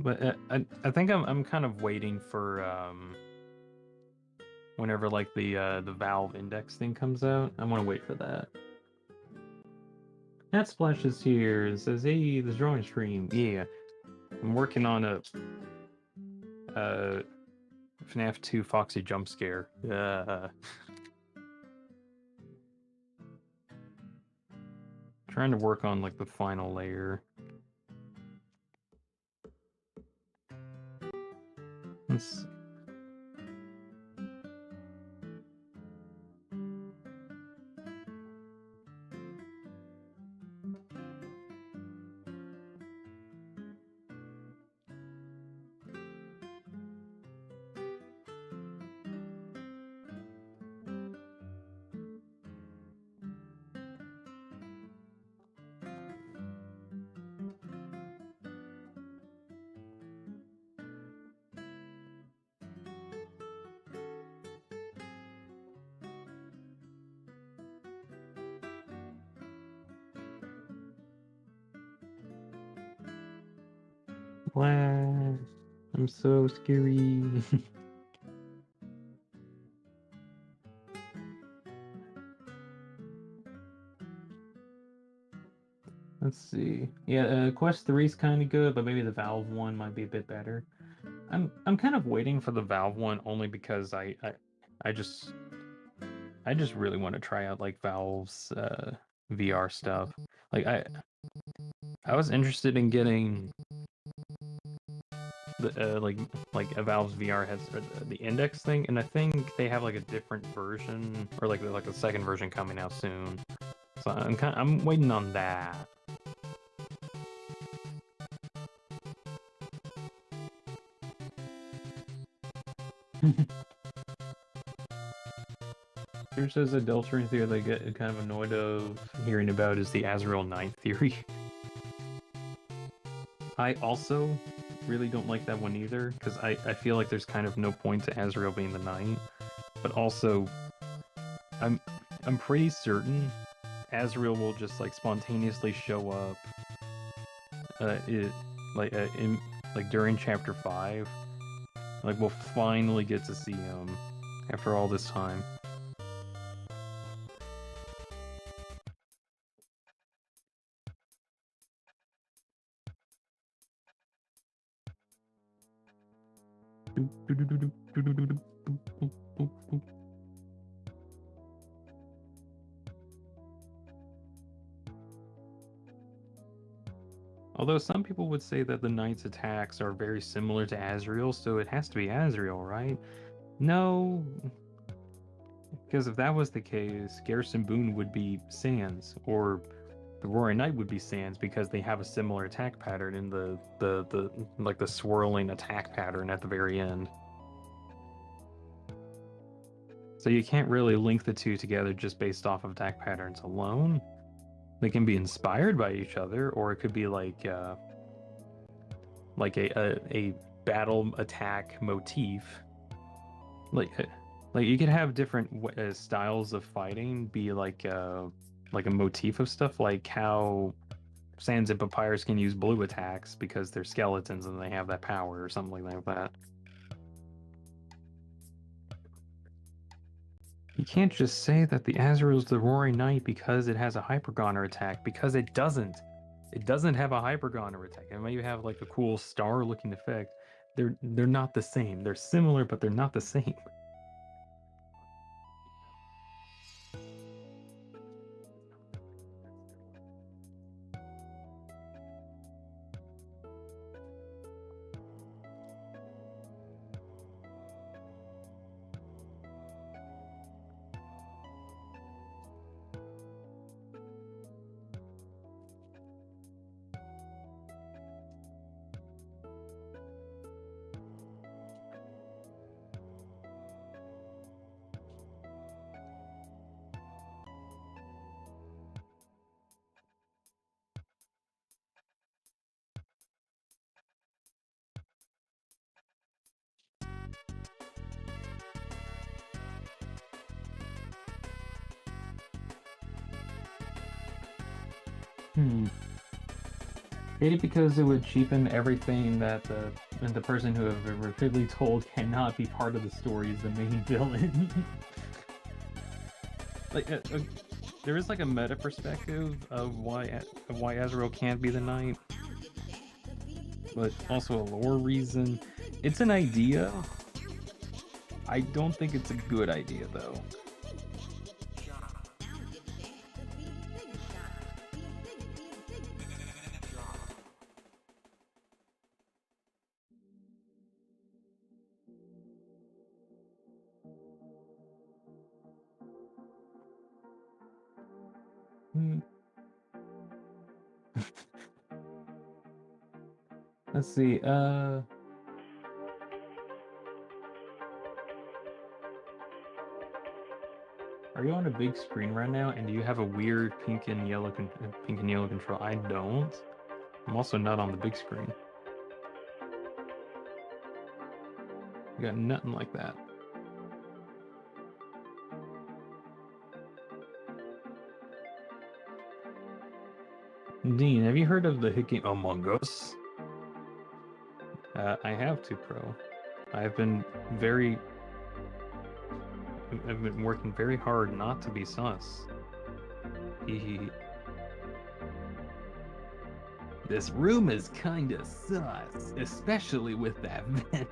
But I think I'm kind of waiting for whenever like the Valve Index thing comes out. I want to wait for that. That Splash is here. It says, "Hey, the drawing stream." Yeah, I'm working on a FNAF 2 Foxy jump scare. Trying to work on like the final layer. Let's Flash. I'm so scary. Let's see. Yeah, Quest 3 is kind of good, but maybe the Valve one might be a bit better. I'm kind of waiting for the Valve one only because I just really want to try out like Valve's VR stuff. Like I was interested in getting the like a Valve's VR has or the Index thing, and I think they have like a different version or like a second version coming out soon. So I'm waiting on that. There's this adultery theory that I get kind of annoyed of hearing about is the Azrael Knight theory. I also really don't like that one either, because I feel like there's kind of no point to Azrael being the knight. But also, I'm I'm pretty certain Azrael will just like spontaneously show up it in like during chapter 5. Like we'll finally get to see him after all this time. Although some people would say that the Knight's attacks are very similar to Azrael, so it has to be Azrael, right? No, because if that was the case, Garrison Boone would be Sans, or the Roaring Knight would be Sans because they have a similar attack pattern in the like the swirling attack pattern at the very end. So you can't really link the two together just based off of attack patterns alone. They can be inspired by each other, or it could be like a battle attack motif. Like you could have different styles of fighting be like a motif of stuff, like how Sans and Papyrus can use blue attacks because they're skeletons and they have that power or something like that. You can't just say that the Azrael's the Roaring Knight because it has a Hypergoner attack, because it doesn't. It doesn't have a Hypergoner attack. It might have like a cool star-looking effect. They're not the same. They're similar, but they're not the same. Maybe because it would cheapen everything that the person who have repeatedly told cannot be part of the story is the main villain. Like there is like a meta perspective of why Azrael can't be the knight, but also a lore reason. It's an idea. I don't think it's a good idea though. Hmm. Let's see. Are you on a big screen right now? And do you have a weird pink and yellow control? I don't. I'm also not on the big screen. You got nothing like that. Dean, have you heard of the hit game Among Us? I have to, Pro. I've been working very hard not to be sus. This room is kinda sus, especially with that vent.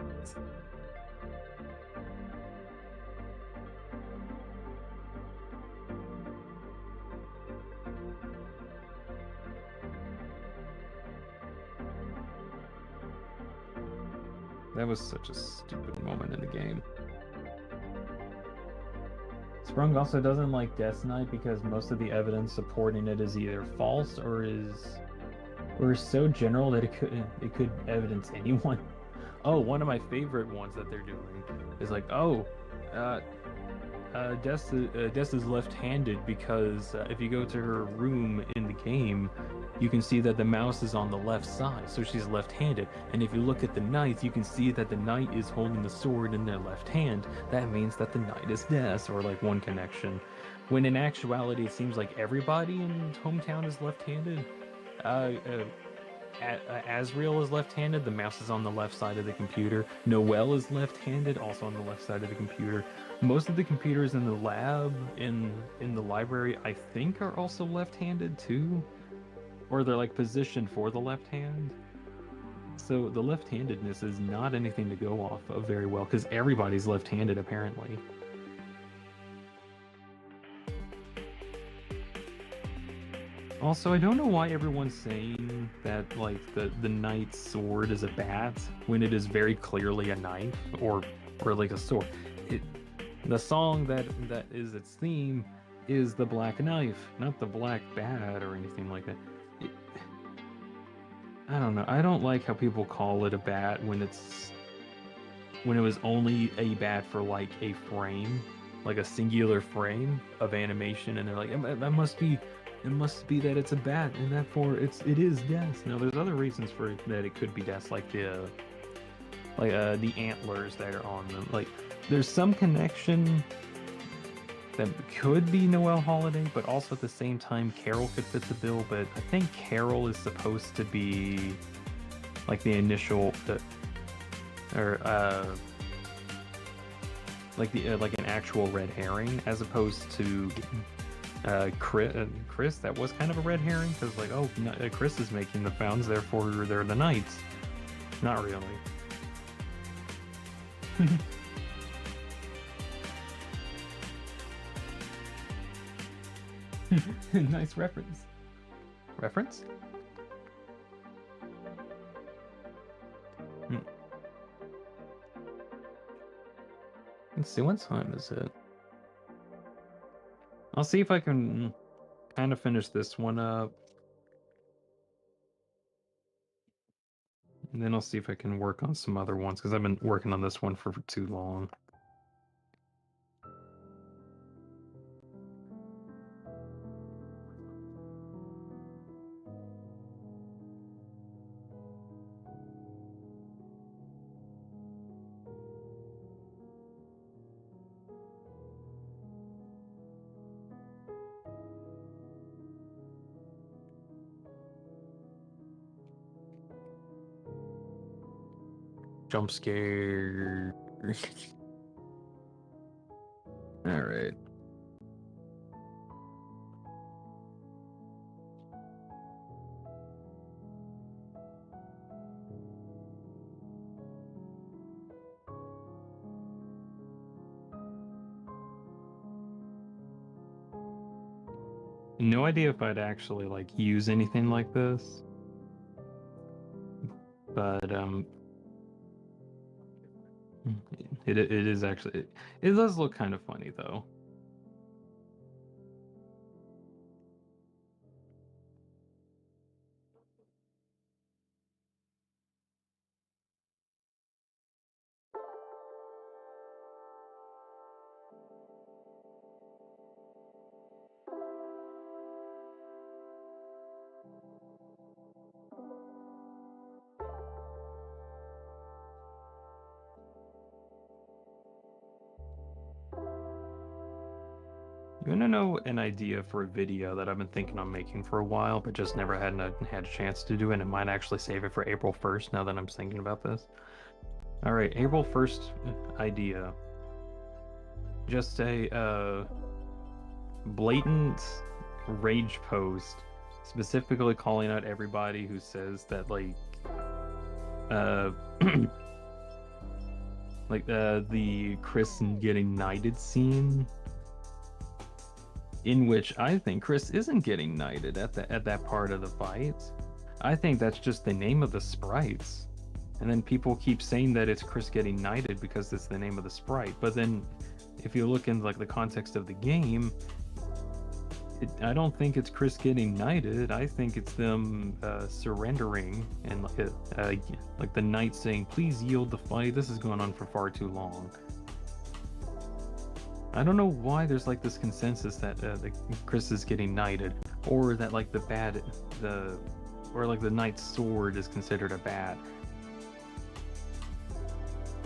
That was such a stupid moment in the game. Sprung also doesn't like Death Knight because most of the evidence supporting it is either false or is so general that it could evidence anyone. Oh, one of my favorite ones that they're doing is like, oh, Des is left-handed because if you go to her room in the game, you can see that the mouse is on the left side, so she's left-handed. And if you look at the knight, you can see that the knight is holding the sword in their left hand. That means that the knight is Des, or like one connection. When in actuality, it seems like everybody in Hometown is left-handed. Asriel is left-handed. The mouse is on the left side of the computer. Noelle is left-handed, also on the left side of the computer. Most of the computers in the lab, in the library, I think are also left-handed too, or they're like positioned for the left hand. So the left-handedness is not anything to go off of very well because everybody's left-handed apparently. Also, I don't know why everyone's saying that like the knight's sword is a bat when it is very clearly a knife or like a sword. The song that is its theme is the black knife, not the black bat or anything like that. I don't know. I don't like how people call it a bat when it was only a bat for like a frame, like a singular frame of animation, and they're like, that must be. It must be that it's a bat, and therefore it is Des. Now, there's other reasons for it, that it could be Des, like the antlers that are on them. Like, there's some connection that could be Noelle Holiday, but also at the same time, Carol could fit the bill. But I think Carol is supposed to be like the initial, like an actual red herring, as opposed to. Chris, that was kind of a red herring because, like, oh, Chris is making the founds, therefore they're the knights. Not really. Nice reference. Reference? Let's see, what time is it? I'll see if I can kind of finish this one up. And then I'll see if I can work on some other ones, because I've been working on this one for too long. Jump scare. All right. No idea if I'd actually like use anything like this, but it is actually it does look kind of funny though. You want to know an idea for a video that I've been thinking on making for a while, but just never had a chance to do it, and it might actually save it for April 1st now that I'm thinking about this. All right, April 1st idea. Just a blatant rage post, specifically calling out everybody who says that like the Chris getting knighted scene, in which I think Chris isn't getting knighted at that part of the fight. I think that's just the name of the sprites. And then people keep saying that it's Chris getting knighted because it's the name of the sprite. But then if you look in like the context of the game, I don't think it's Chris getting knighted. I think it's them surrendering and like the knight saying, "Please yield the fight. This is going on for far too long." I don't know why there's like this consensus that Chris is getting knighted, or that like or like the knight's sword is considered a bad,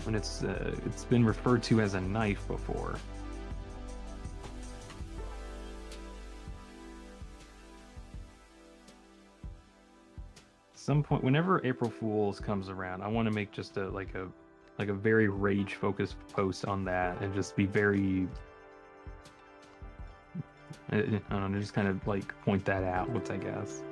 when it's been referred to as a knife before. Some point, whenever April Fools comes around, I want to make just a very rage focused post on that, and just be very, I don't know, just kind of like point that out, I guess.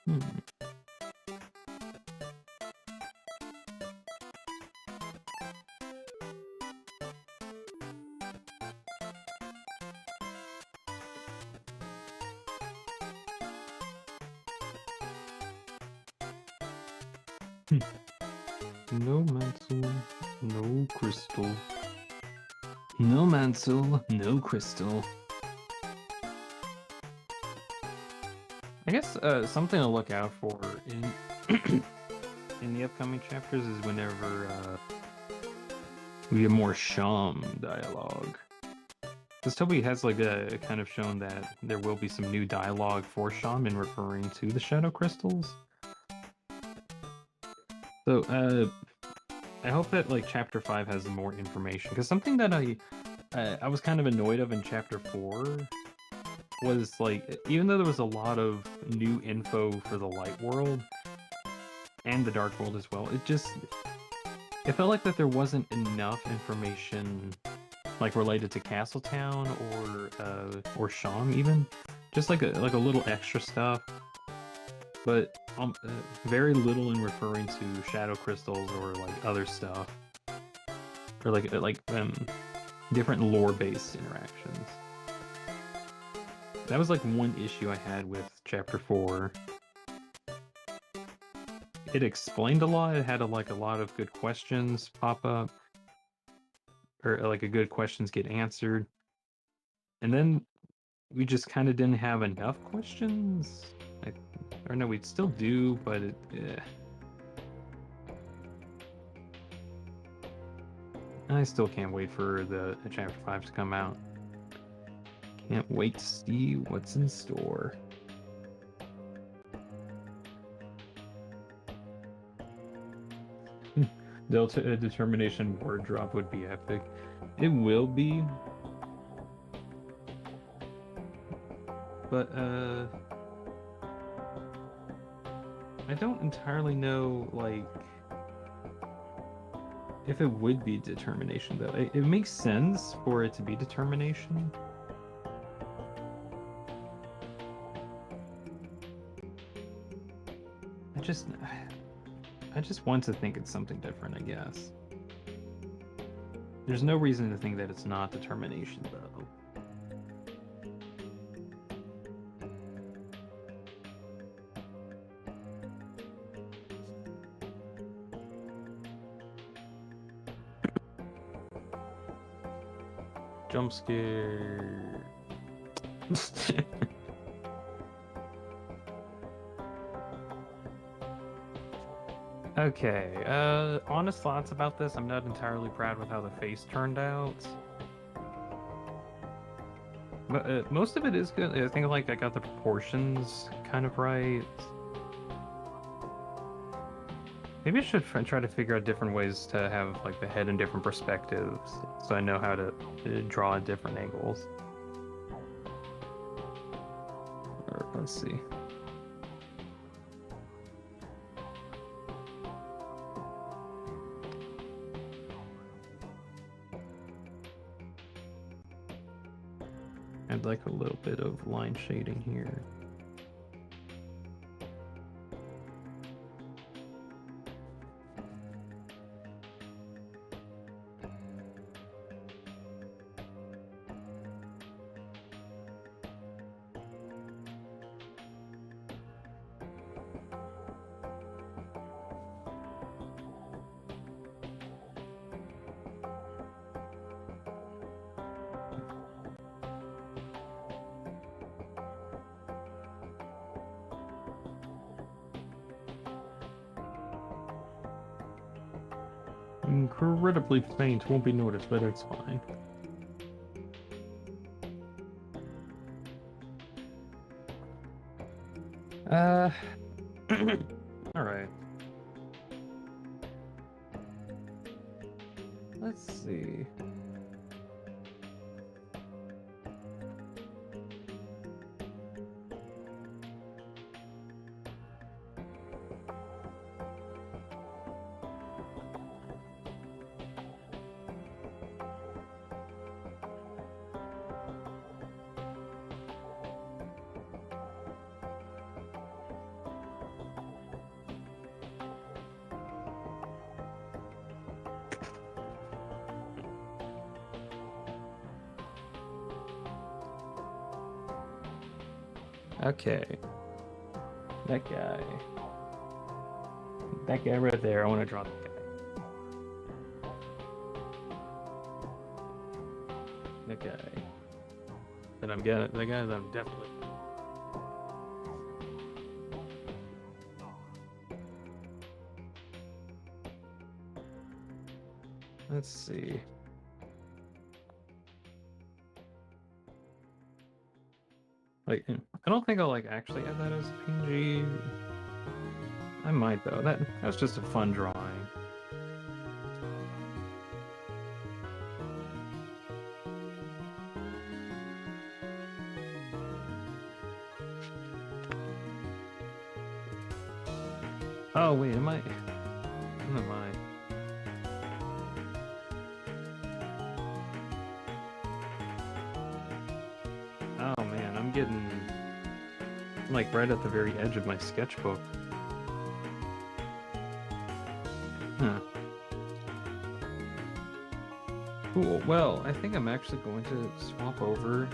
Hmm. No mantle, no crystal. No mantle, no crystal. I guess something to look out for in in the upcoming chapters is whenever we get more Sham dialogue. Because Toby has like kind of shown that there will be some new dialogue for Sham in referring to the Shadow Crystals. So I hope that like Chapter 5 has more information. Because something that I was kind of annoyed of in Chapter 4 was like, even though there was a lot of new info for the Light World and the Dark World as well, it felt like that there wasn't enough information like related to Castletown or Sham, even just like a little extra stuff, but very little in referring to Shadow Crystals or like other stuff, or like different lore-based interactions. That was like one issue I had with Chapter 4. It explained a lot. It had a lot of good questions pop up, or like a good questions get answered, and then we just kind of didn't have enough questions. Or no, we still do, but I still can't wait for the Chapter 5 to come out. Can't wait to see what's in store. Delta Determination word drop would be epic. It will be. But I don't entirely know like if it would be determination though. It makes sense for it to be determination. I just want to think it's something different, I guess. There's no reason to think that it's not determination, though. Jump scare. Okay, honest thoughts about this. I'm not entirely proud with how the face turned out. But most of it is good. I think like I got the proportions kind of right. Maybe I should try to figure out different ways to have like the head in different perspectives, so I know how to draw at different angles. Or, let's see. I'd like a little bit of line shading here. Incredibly faint, won't be noticed, but it's fine. All right. Let's see. Okay. That guy. That guy right there. I want to draw that guy. That guy. That I'm getting. The guy that I'm definitely. Let's see. Like, I don't think I'll like actually add that as PNG. I might though. That was just a fun drawing. Oh wait, am I? Who am I? Oh man, I'm getting like right at the very edge of my sketchbook. Huh. Cool. Well, I think I'm actually going to swap over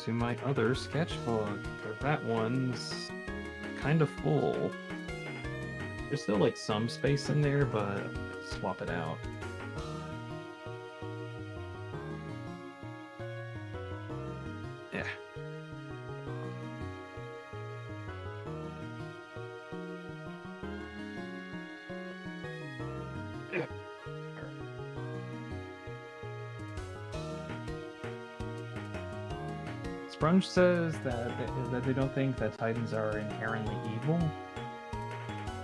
to my other sketchbook, because that one's kind of full. There's still like some space in there, but swap it out. Yeah. Yeah. Sprunge says that they don't think that Titans are inherently evil.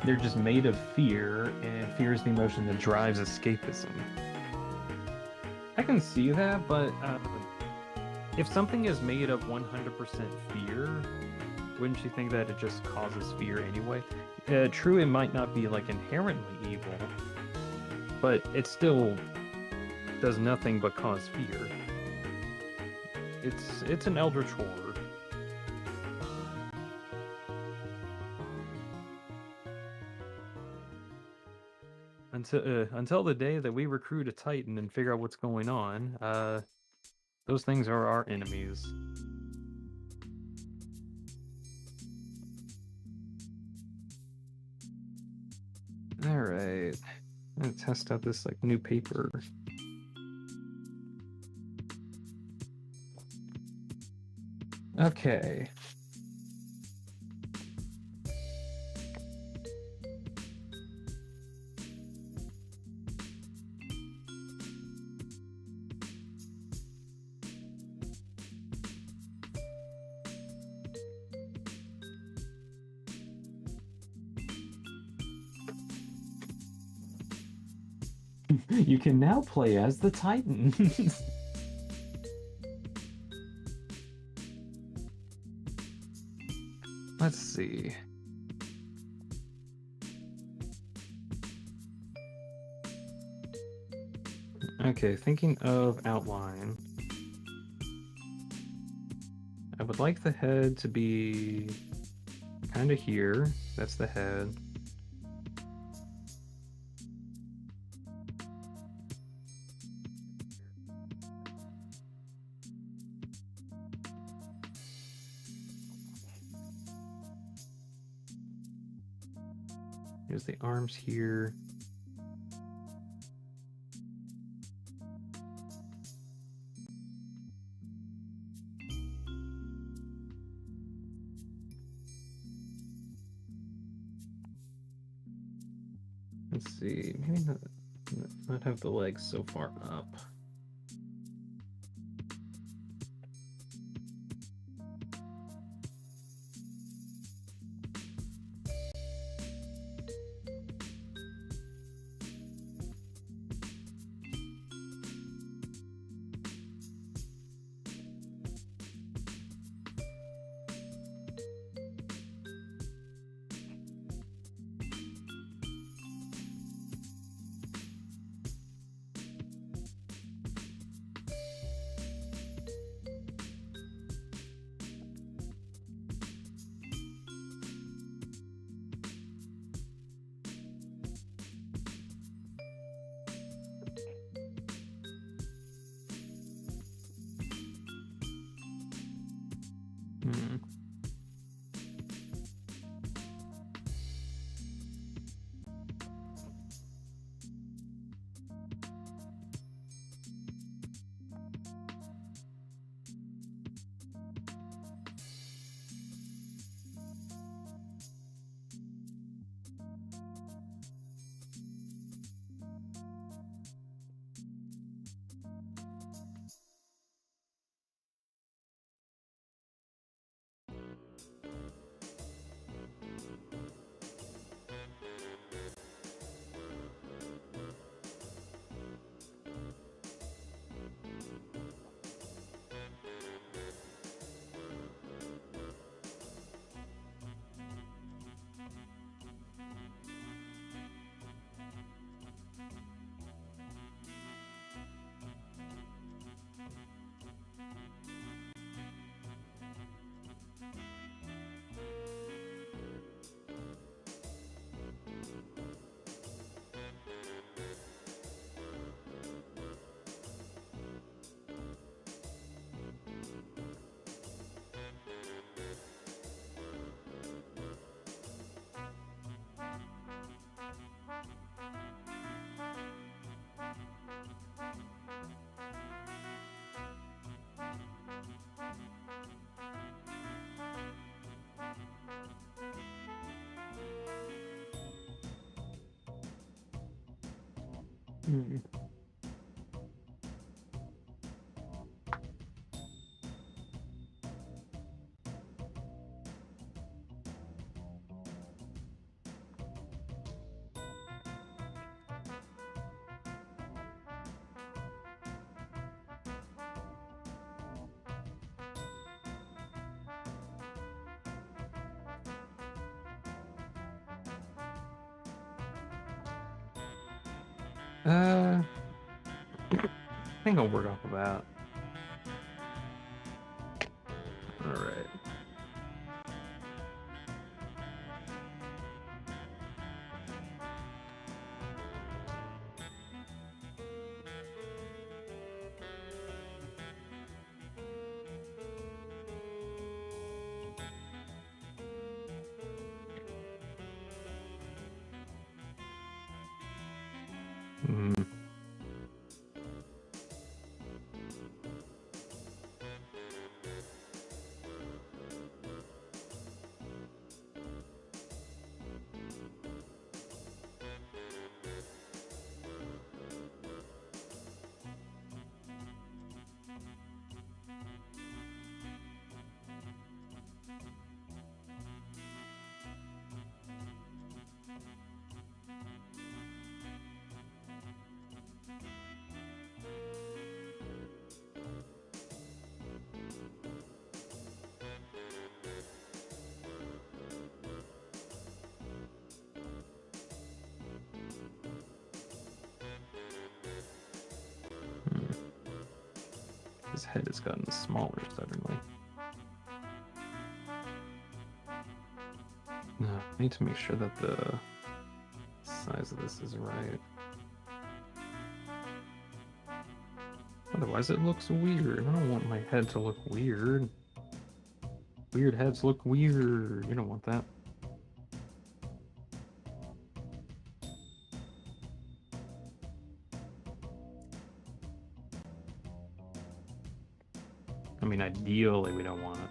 They're just made of fear, and fear is the emotion that drives escapism. I can see that, but if something is made of 100% fear, wouldn't you think that it just causes fear anyway? True, it might not be like inherently evil, but it still does nothing but cause fear. It's an eldritch horror. Until the day that we recruit a Titan and figure out what's going on, those things are our enemies. All right, I'm gonna test out this like new paper. Okay. You can now play as the Titan. Let's see. Okay, thinking of outline. I would like the head to be kind of here. That's the head. Here's the arms here. Let's see, maybe not have the legs so far up. Hmm. Hmm. I think I'll work off of that. All right. Hmm. his head has gotten smaller suddenly. No, I need to make sure that the size of this is right. Otherwise it looks weird. I don't want my head to look weird. Weird heads look weird. You don't want that. I mean, ideally we don't want it.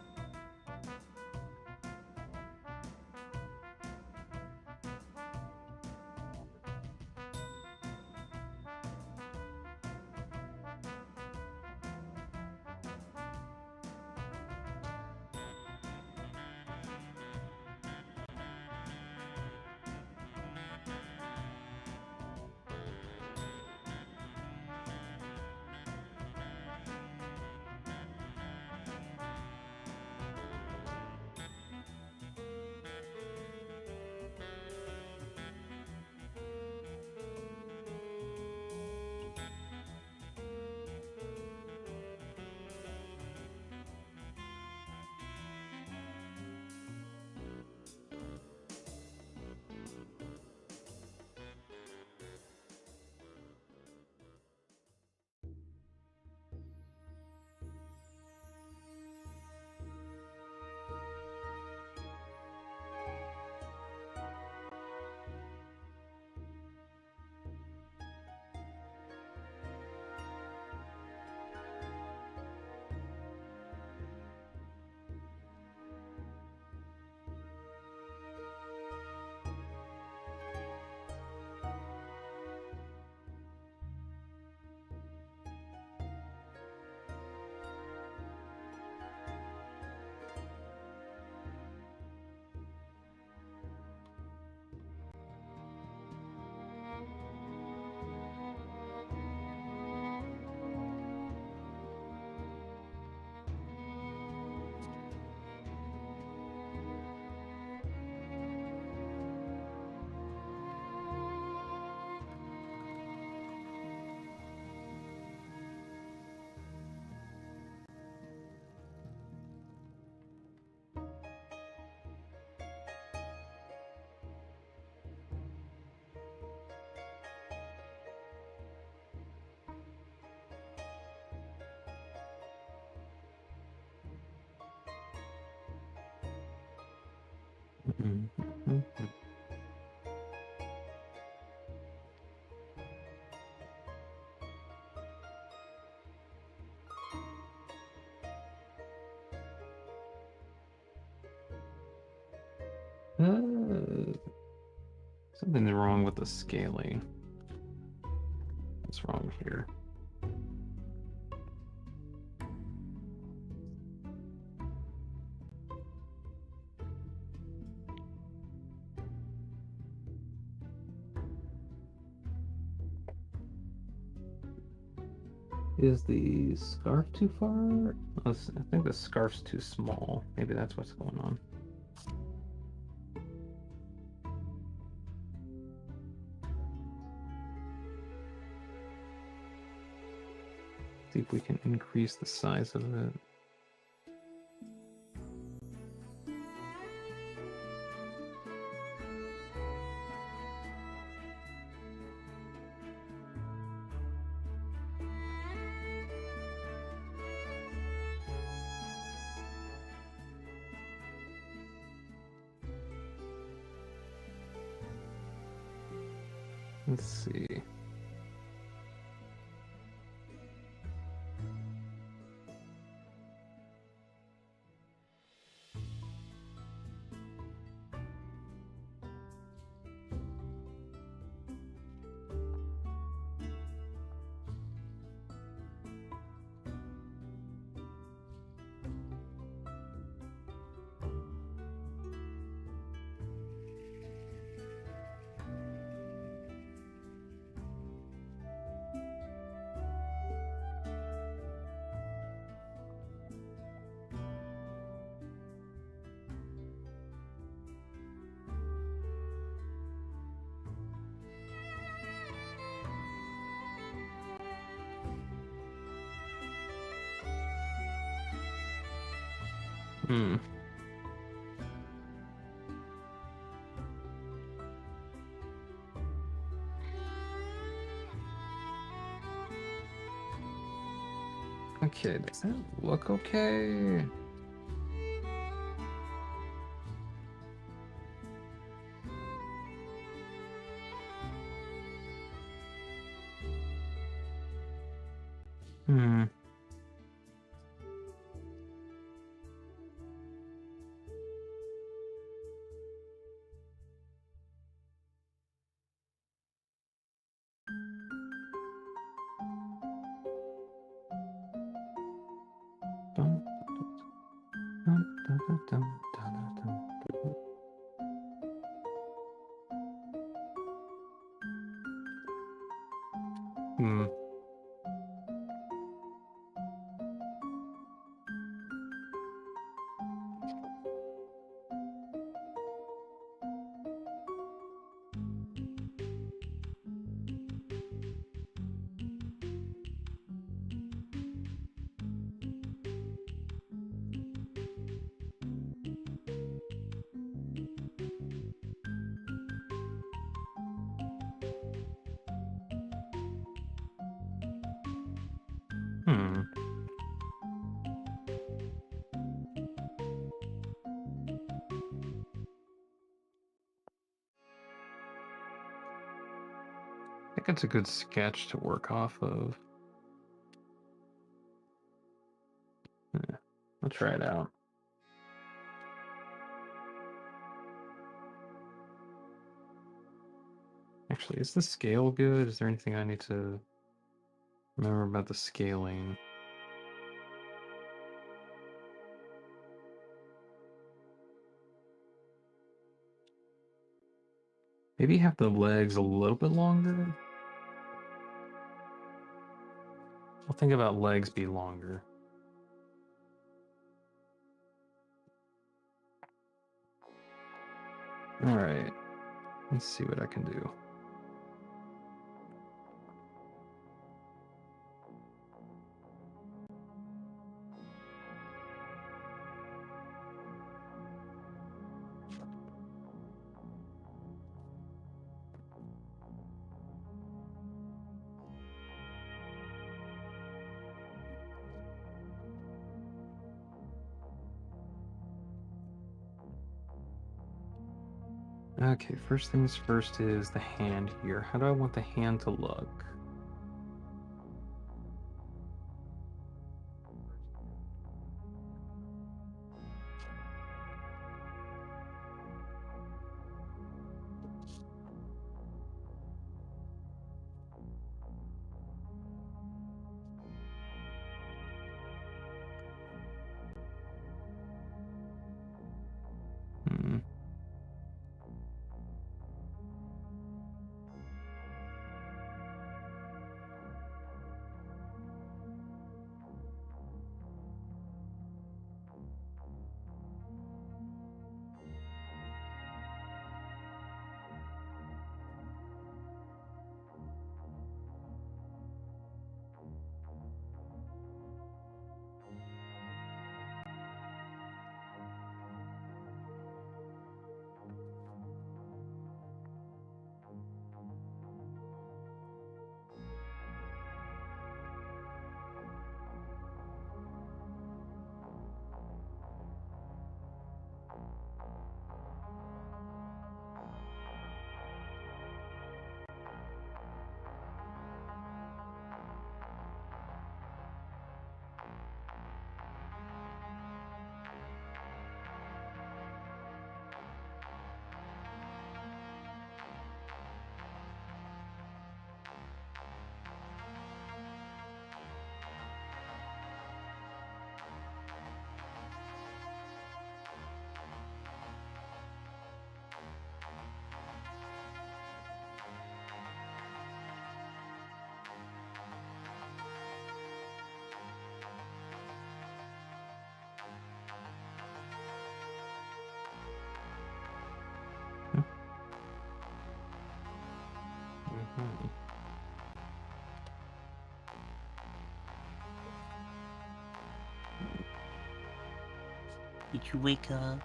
Something's wrong with the scaling. What's wrong here? Is the scarf too far? I think the scarf's too small. Maybe that's what's going on. See if we can increase the size of it. Let's see. Hmm. Okay, does that look okay? Hmm. Dun, dun, dun, dun, dun, dun, dun, dun. Hmm. Hmm. I think it's a good sketch to work off of. Yeah, I'll try it out. Actually, is the scale good? Is there anything I need to remember about the scaling? Maybe have the legs a little bit longer? I'll think about legs be longer. Alright, let's see what I can do. Okay, first things first is the hand here. How do I want the hand to look? Hmm. Did you wake up?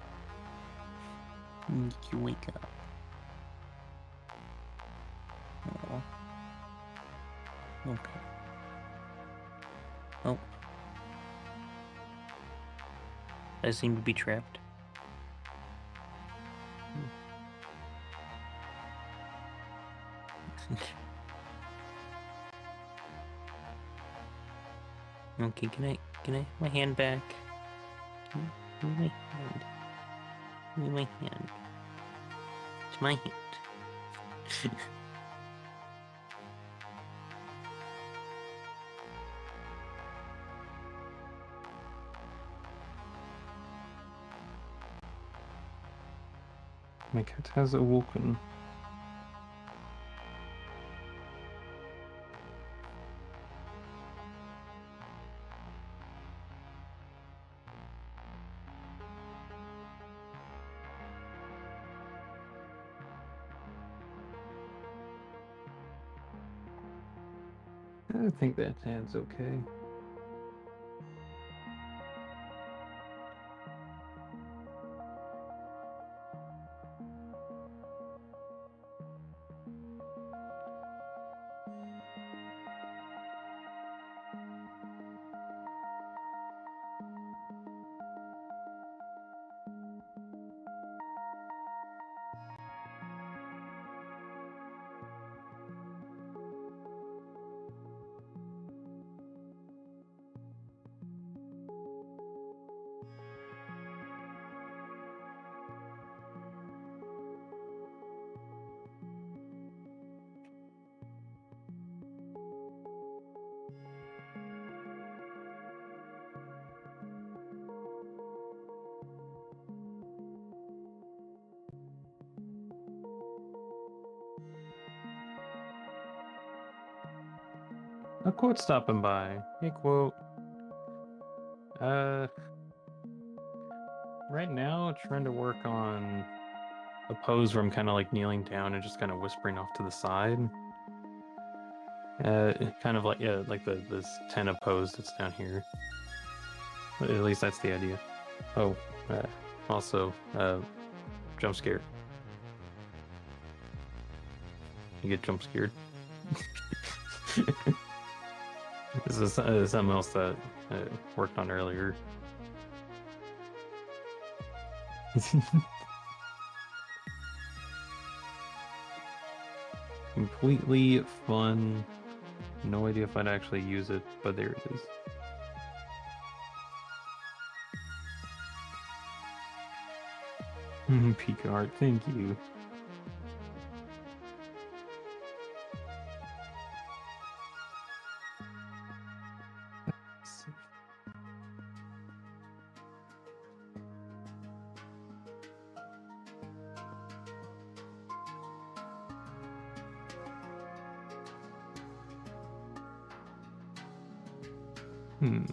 Did you wake up? Oh. Okay. Oh. I seem to be trapped. Okay, can I have my hand back? Give me my hand. Give me my hand. It's my hand. My cat has awoken. I think that hand's okay. A quote stopping by. Hey, quote. Right now, trying to work on a pose where I'm kind of like kneeling down and just kind of whispering off to the side. Kind of like, yeah, like this tenna pose that's down here. At least that's the idea. Oh, also, jump scared. You get jump scared. This is something else that I worked on earlier. Completely fun. No idea if I'd actually use it, but there it is. Peak art, thank you. Hmm.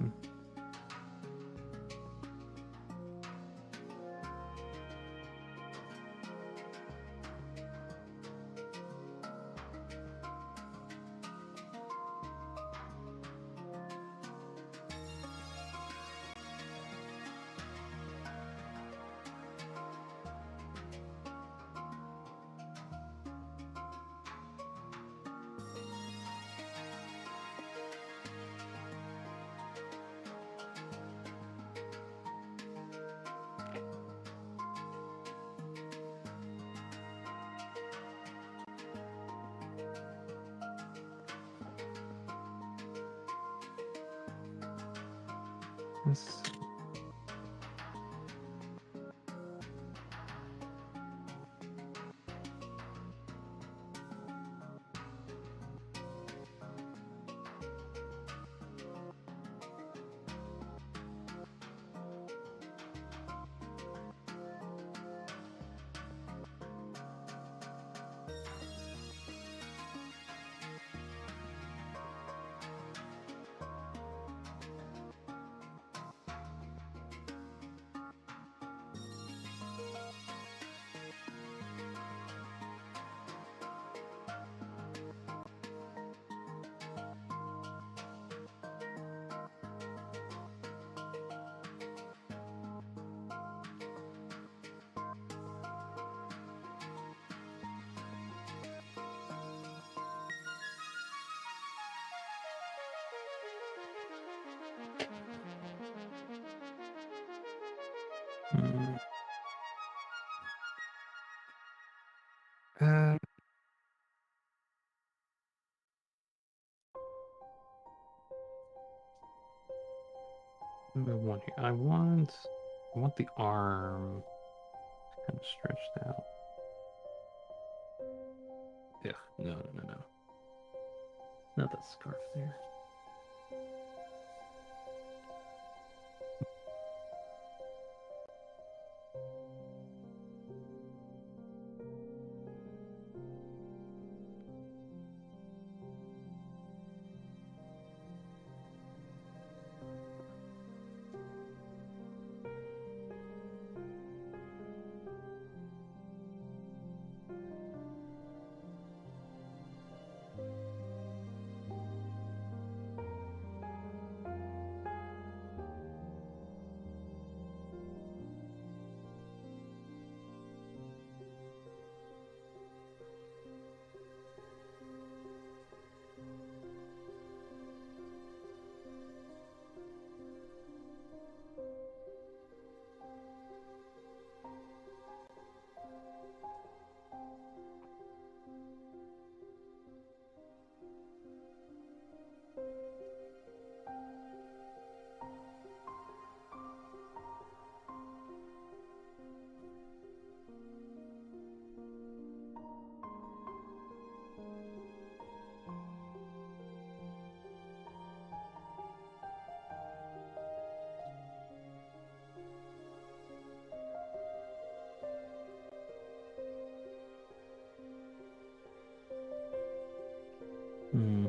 Let's... Move one here. I want the arm kind of stretched out. Yeah, no. Not that scarf there. Hmm.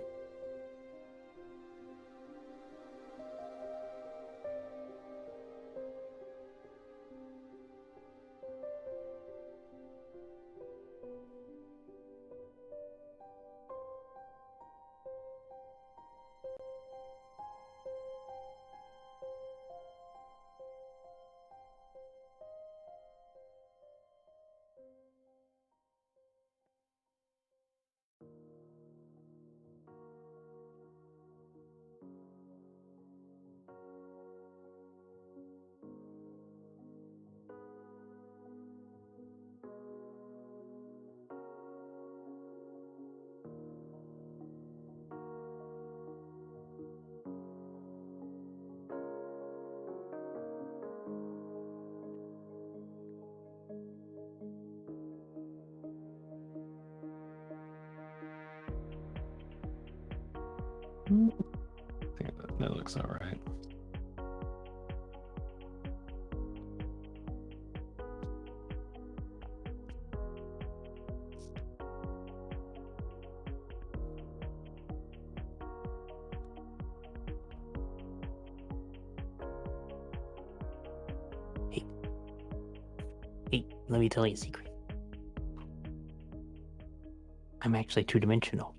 I think that looks all right. Hey, let me tell you a secret. I'm actually two-dimensional.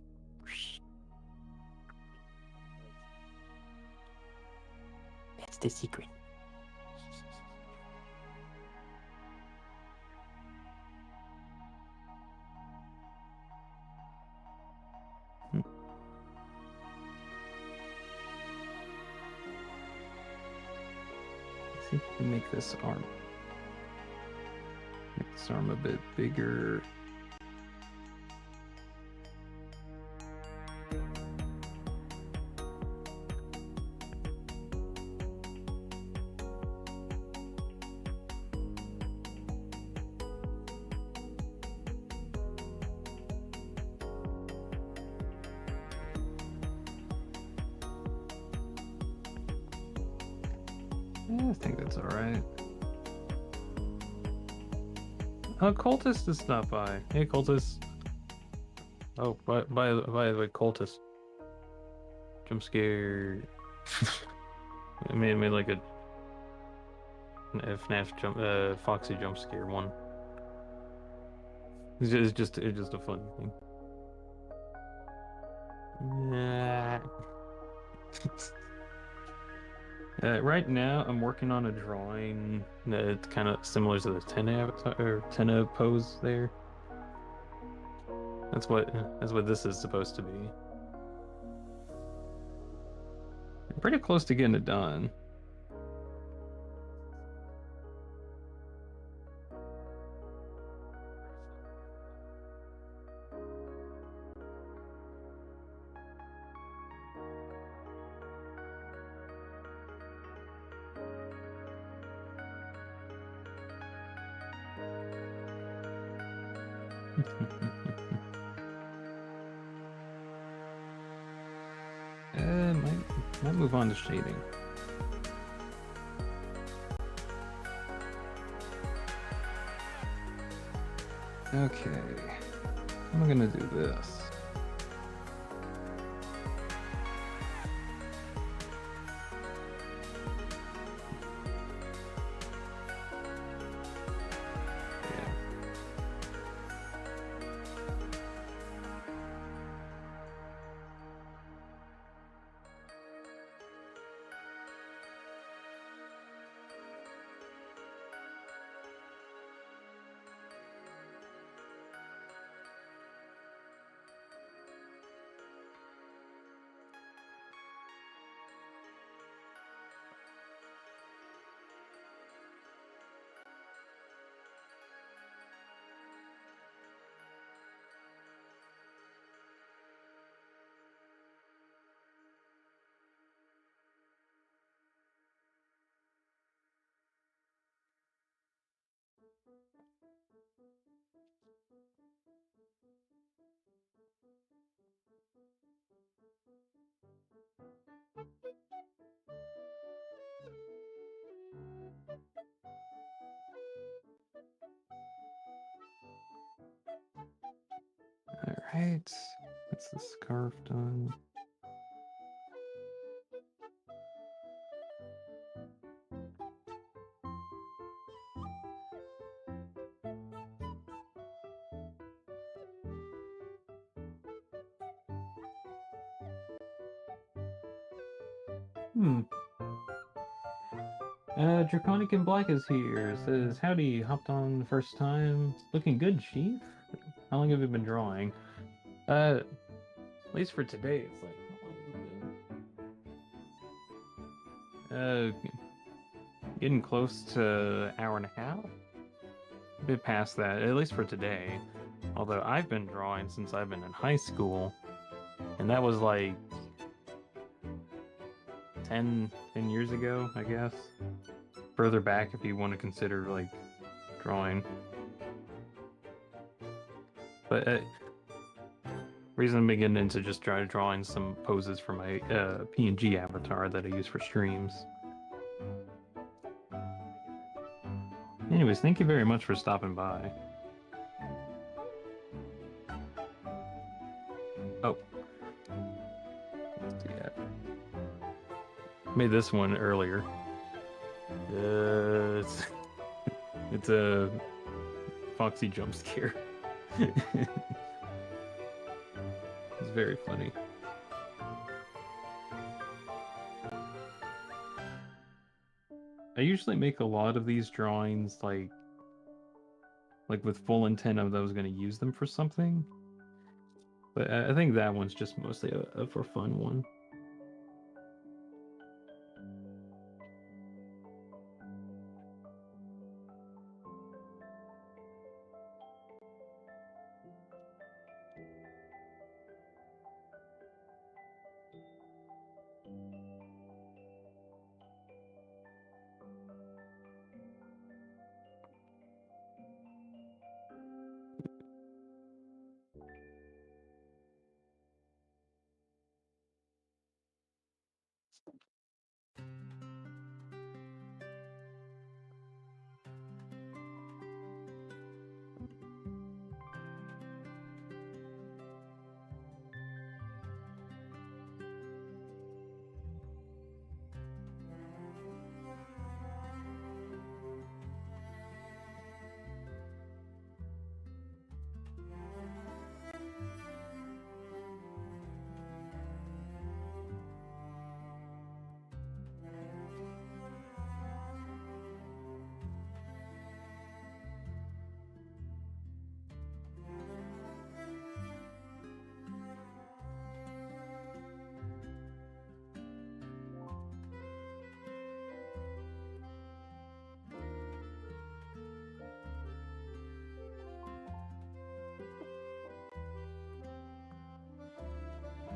That's the secret. I think we can make this arm a bit bigger. Yeah, I think that's all right. Oh, Cultist is not by. Hey, Cultist. Oh, by the way, Cultist. Jump scare. I made like a FNAF Foxy jump scare one. It's just a funny thing. Right now, I'm working on a drawing that's kind of similar to the Tenna avatar or Tenna pose there. That's what this is supposed to be. I'm pretty close to getting it done. Might move on to shading. Okay, I'm gonna do this. Alright, that's the scarf done. Draconic in Black is here. Says, howdy, hopped on the first time. Looking good, Chief. How long have you been drawing? At least for today, it's like, how long have you been? Getting close to hour and a half? A bit past that, at least for today. Although I've been drawing since I've been in high school, and that was like 10 years ago, I guess. Further back if you want to consider like drawing. But reason I'm beginning to just try drawing some poses for my PNG avatar that I use for streams. Anyways, thank you very much for stopping by. Oh. Let's do that. Made this one earlier. It's a Foxy jump scare. It's very funny. I usually make a lot of these drawings like with full intent of that I was going to use them for something. But I think that one's just mostly a for fun one.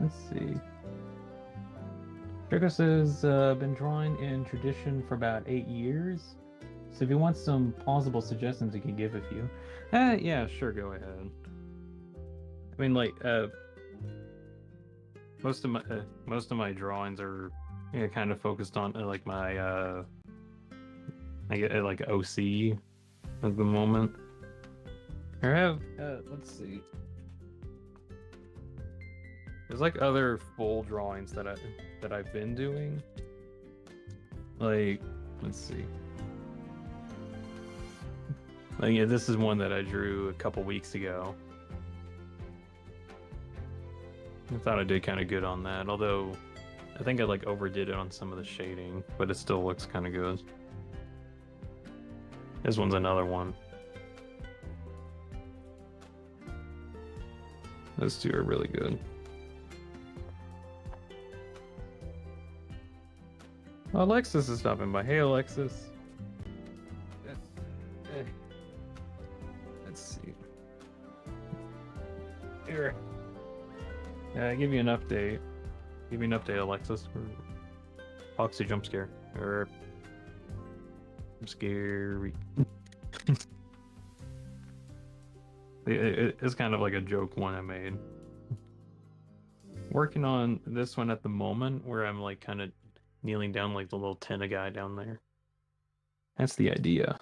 Let's see. Draco says, been drawing in tradition for about 8 years. So if you want some plausible suggestions, you can give a few. Yeah, sure, go ahead. I mean, like, most of my drawings are kind of focused on like my I get like OC at the moment. I have let's see. There's like other full drawings that I've been doing. Like, let's see. Like, yeah, this is one that I drew a couple weeks ago. I thought I did kind of good on that, although I think I like overdid it on some of the shading, but it still looks kind of good. This one's another one. Those two are really good. Oh, Alexis is stopping by. Hey, Alexis. Let's see. Here. Give you an update. Give me an update, Alexis. Foxy jump scare. Or I'm scary. It's kind of like a joke one I made. Working on this one at the moment where I'm like kind of kneeling down like the little tenna guy down there. That's the idea.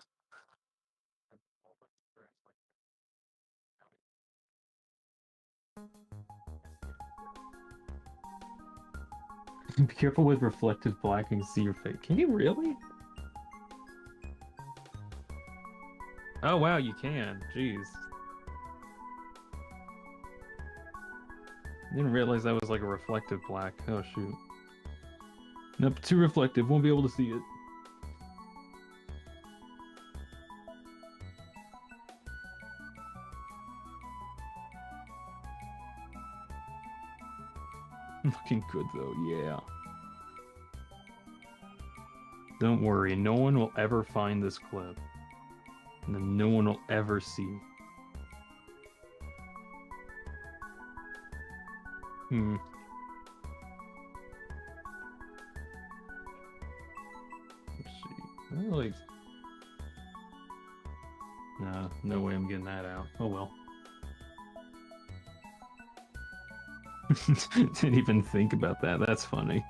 Be careful with reflective black and see your face. Can you really? Oh wow, you can. Jeez. Didn't realize that was like a reflective black. Oh shoot. Nope, too reflective. Won't be able to see it. Looking good though, yeah. Don't worry, no one will ever find this clip. And then no one will ever see. Let's see. I don't really... Nah, no way I'm getting that out. Oh well. Didn't even think about that. That's funny.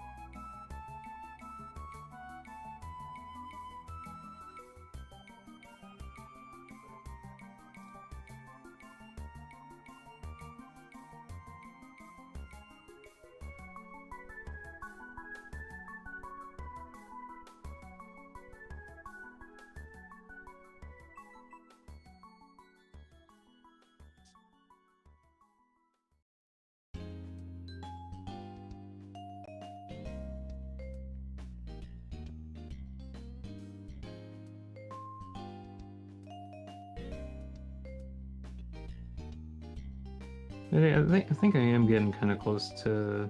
I think I am getting kind of close to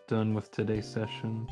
done with today's session.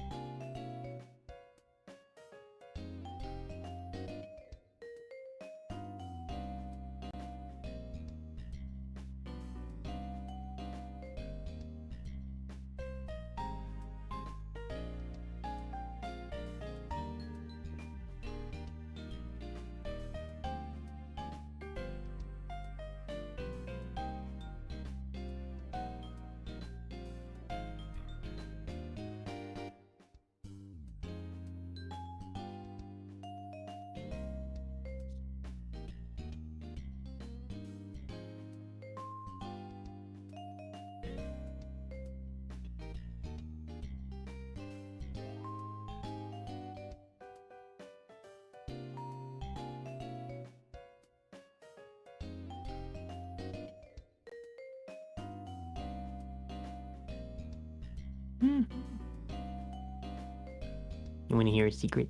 You want to hear a secret?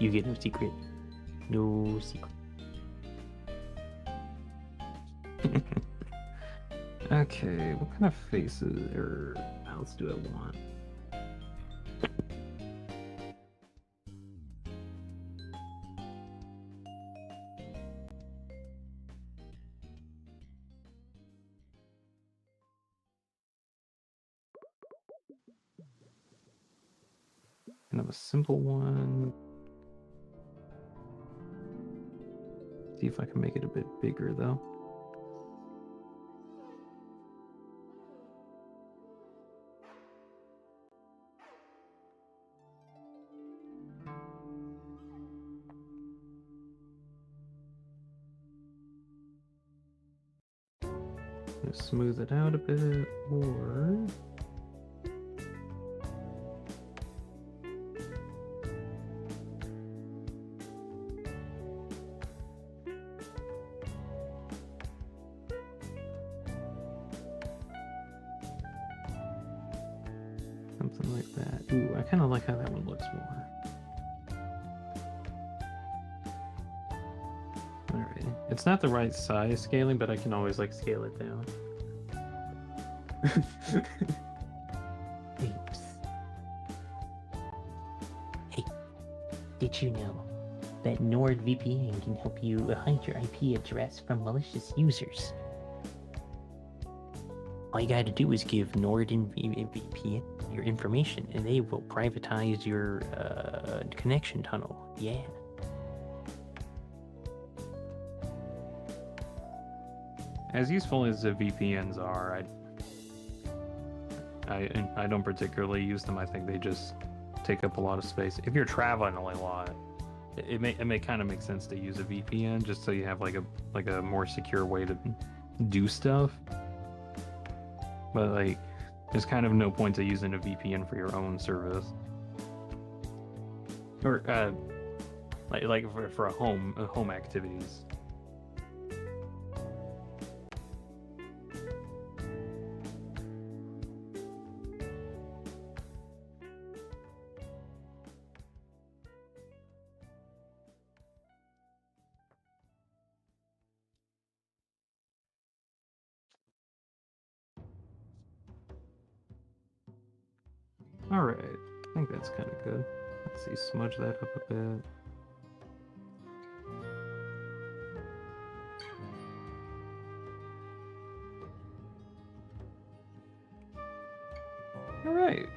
You get no secret. No secret. Okay, what kind of faces or mouths do I want? Kind of a simple one. See if I can make it a bit bigger though. Just smooth it out a bit more. Something like that. Ooh, I kind of like how that one looks more. Alright. It's not the right size scaling, but I can always like scale it down. Oops. Hey, did you know that NordVPN can help you hide your IP address from malicious users? All you gotta do is give NordVPN your information, and they will privatize your connection tunnel. Yeah. As useful as the VPNs are, I don't particularly use them. I think they just take up a lot of space. If you're traveling a lot, it may kind of make sense to use a VPN just so you have like a more secure way to do stuff. But like, there's kind of no point to using a VPN for your own service, or like for a home activities. Alright, I think that's kind of good. Let's see, smudge that up a bit. Alright.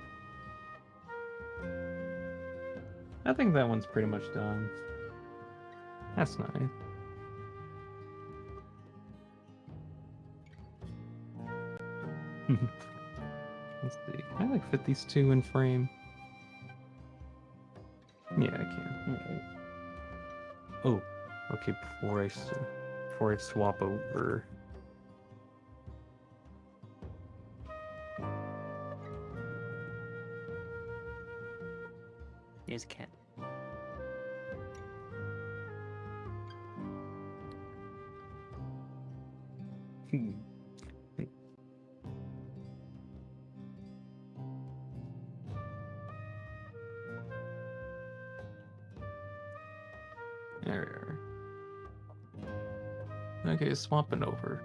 I think that one's pretty much done. That's nice. Let's see. Can I like fit these two in frame? Yeah, I can. Alright. Oh, okay. Before I swap over. There's a cat. There we are. Okay, swapping over.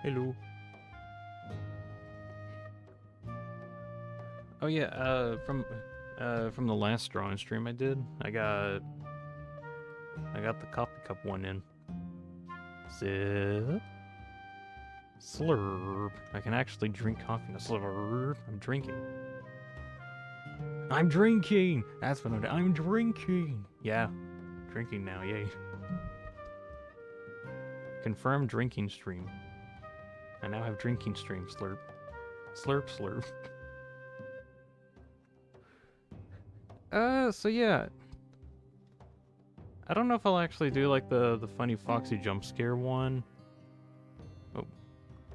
Hello. Oh yeah, from the last drawing stream I did, I got the coffee cup one in. Sip. Slurp. I can actually drink coffee in a slurp. I'm drinking. I'm drinking! That's what I'm doing. I'm drinking! Yeah. Drinking now, yay. Confirmed drinking stream. I now have drinking stream. Slurp. Slurp, slurp. So yeah. I don't know if I'll actually do like the funny foxy jump scare one. Oh.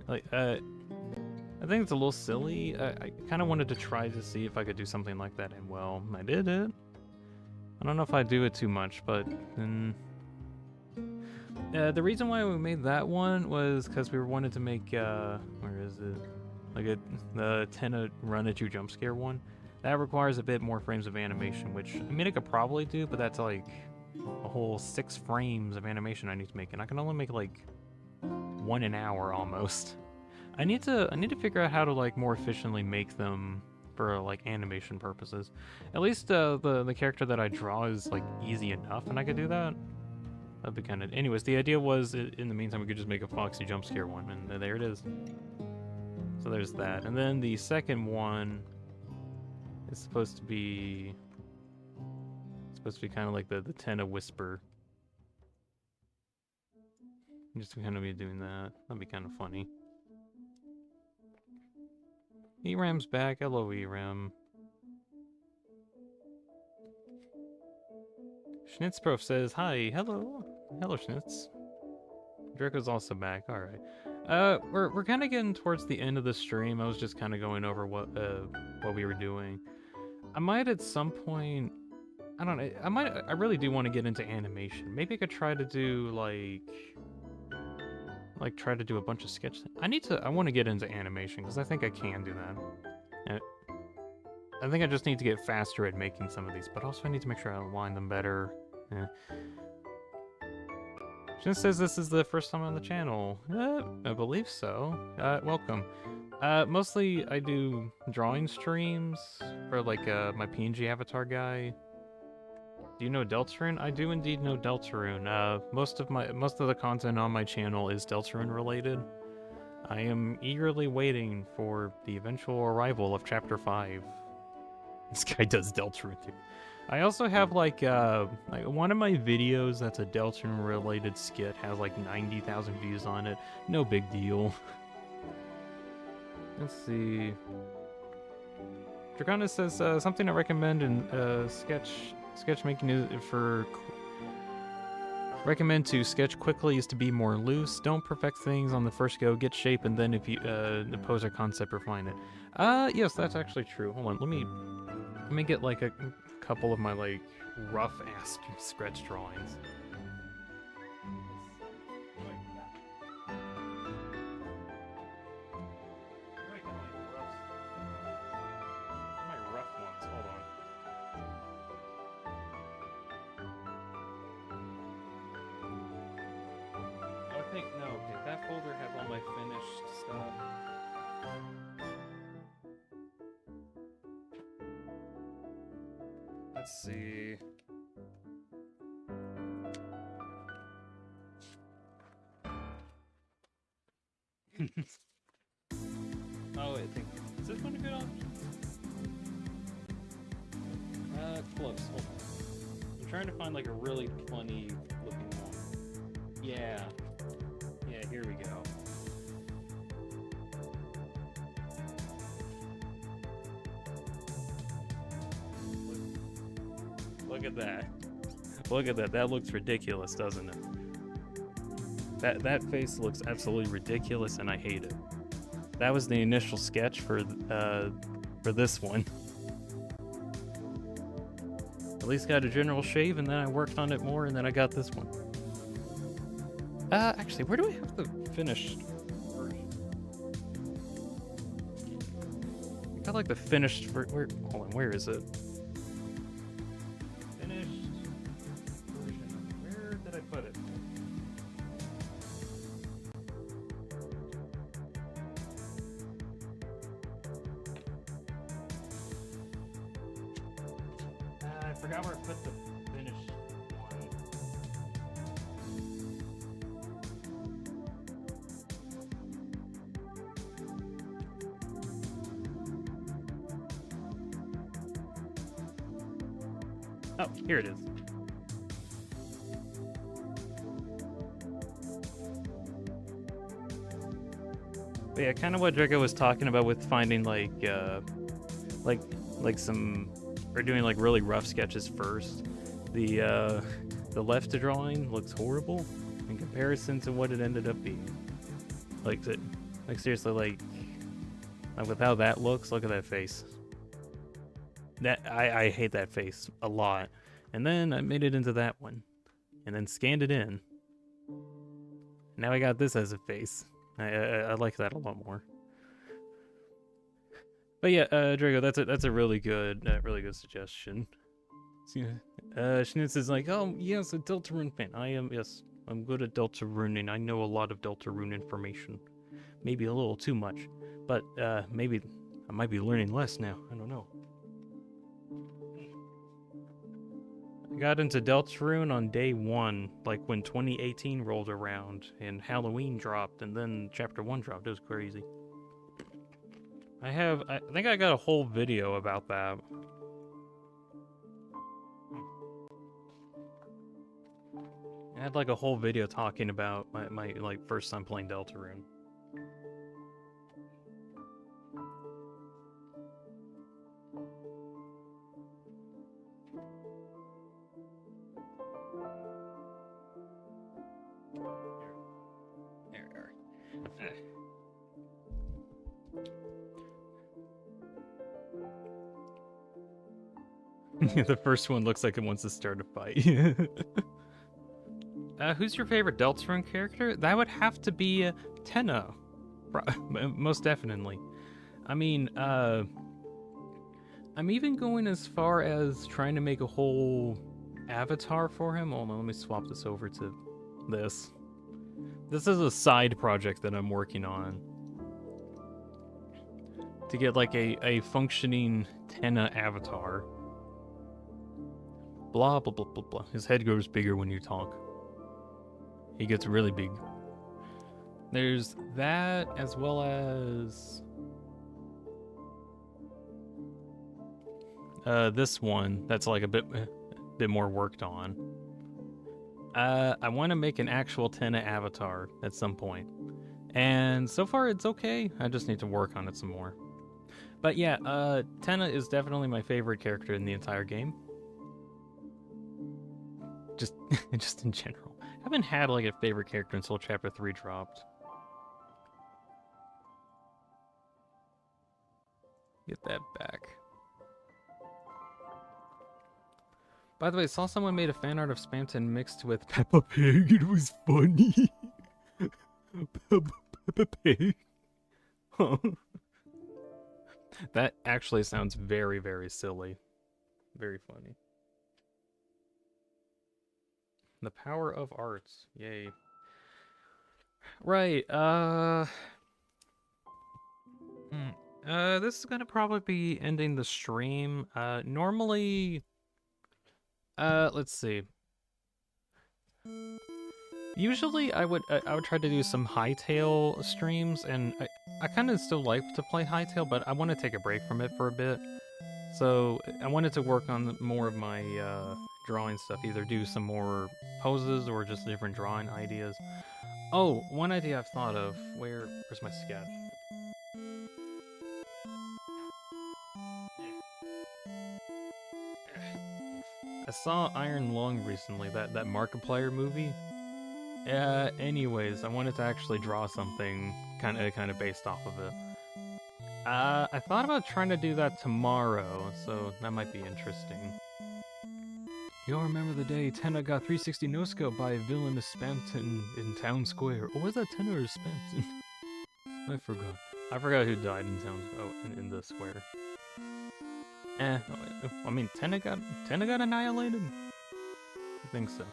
Like, I think it's a little silly. I kind of wanted to try to see if I could do something like that, and well, I did it. I don't know if I do it too much, but the reason why we made that one was because we wanted to make where is it? Like the 10 run at you jump scare one. That requires a bit more frames of animation, which I mean I could probably do, but that's like a whole 6 frames of animation I need to make, and I can only make like 1 an hour almost. I need to figure out how to like more efficiently make them for like animation purposes. At least the character that I draw is like easy enough, and I could do that. That'd be kind of. Anyways, the idea was in the meantime we could just make a foxy jump scare one, and there it is. So there's that. And then the second one is supposed to be kind of like the Tenna Whisper. Just to kind of be doing that. That'd be kind of funny. ERAM's back. Hello, ERAM. Schnitzprof says, hi. Hello. Hello, Schnitz. Draco's also back. All right. We're kind of getting towards the end of the stream. I was just kind of going over what we were doing. I might at some point, I don't know. I really do want to get into animation. Maybe I could try to do try to do a bunch of sketch. I want to get into animation because I think I can do that. I think I just need to get faster at making some of these, but also I need to make sure I align them better. Yeah. Shin says this is the first time on the channel. I believe so. Welcome. Mostly I do drawing streams for like my PNG avatar guy. Do you know Deltarune? I do indeed know Deltarune. Most of the content on my channel is Deltarune related. I am eagerly waiting for the eventual arrival of Chapter 5. This guy does Deltarune too. I also have like one of my videos that's a Deltarune related skit has like 90,000 views on it. No big deal. Let's see. Dracona says something I recommend in sketch making is recommend to sketch quickly is to be more loose. Don't perfect things on the first go. Get shape and then if you pose a concept, refine it. Yes, that's actually true. Hold on, let me get like a couple of my like rough ass sketch drawings. That folder has all my finished stuff. Let's see. Oh, I think is this one a good option? Close. Hold on. I'm trying to find like a really funny looking one. Yeah. Yeah, here we go. Look at that. Look at that. That looks ridiculous, doesn't it? That face looks absolutely ridiculous and I hate it. That was the initial sketch for this one. At least got a general shave and then I worked on it more and then I got this one. Actually, where do I have the finished version? I got like the finished hold on, where is it? Finished version. Where did I put it? I forgot where I put the finished one. Oh, here it is. But yeah, kind of what Draco was talking about with finding like some, or doing like really rough sketches first. The left drawing looks horrible in comparison to what it ended up being. Like seriously, like with how that looks, look at that face. That I hate that face a lot. And then I made it into that one. And then scanned it in. Now I got this as a face. I like that a lot more. But yeah, Drago, that's a really good suggestion. Schnitz is like, oh yes, a Deltarune fan. Yes, I'm good at Deltarune, and I know a lot of Deltarune information. Maybe a little too much, but maybe I might be learning less now. I don't know. I got into Deltarune on day 1, like when 2018 rolled around and Halloween dropped, and then Chapter 1 dropped. It was crazy. I think I got a whole video about that. I had like a whole video talking about my like first time playing Deltarune. The first one looks like it wants to start a fight. Who's your favorite Deltarune character? That would have to be Tenna. Most definitely. I mean, I'm even going as far as trying to make a whole avatar for him. Hold on, let me swap this over to this. This is a side project that I'm working on. To get like a functioning Tenna avatar. Blah, blah, blah, blah, blah. His head grows bigger when you talk. He gets really big. There's that, as well as... this one, that's like a bit more worked on. I want to make an actual Tenna avatar at some point. And so far, it's okay. I just need to work on it some more. But yeah, Tenna is definitely my favorite character in the entire game. Just in general. I haven't had like a favorite character until Chapter 3 dropped. Get that back. By the way, I saw someone made a fan art of Spamton mixed with Peppa Pig. It was funny. Peppa Pig. Huh. That actually sounds very, very silly. Very funny. The power of arts. Yay. Right, this is gonna probably be ending the stream. Normally... let's see. Usually I would try to do some Hytale streams, and I kind of still like to play Hytale, but I want to take a break from it for a bit. So I wanted to work on more of my drawing stuff, either do some more poses or just different drawing ideas. Oh, one idea I've thought of. Where's my sketch? I saw Iron Lung recently, that Markiplier movie. Anyways, I wanted to actually draw something kind of based off of it. I thought about trying to do that tomorrow, so that might be interesting. You'll remember the day Tenna got 360 no-scope by a villainous Spamton in Town Square. Or was that Tenna or Spamton? I forgot. I forgot who died in Town in the square. I mean, Tenna got annihilated? I think so.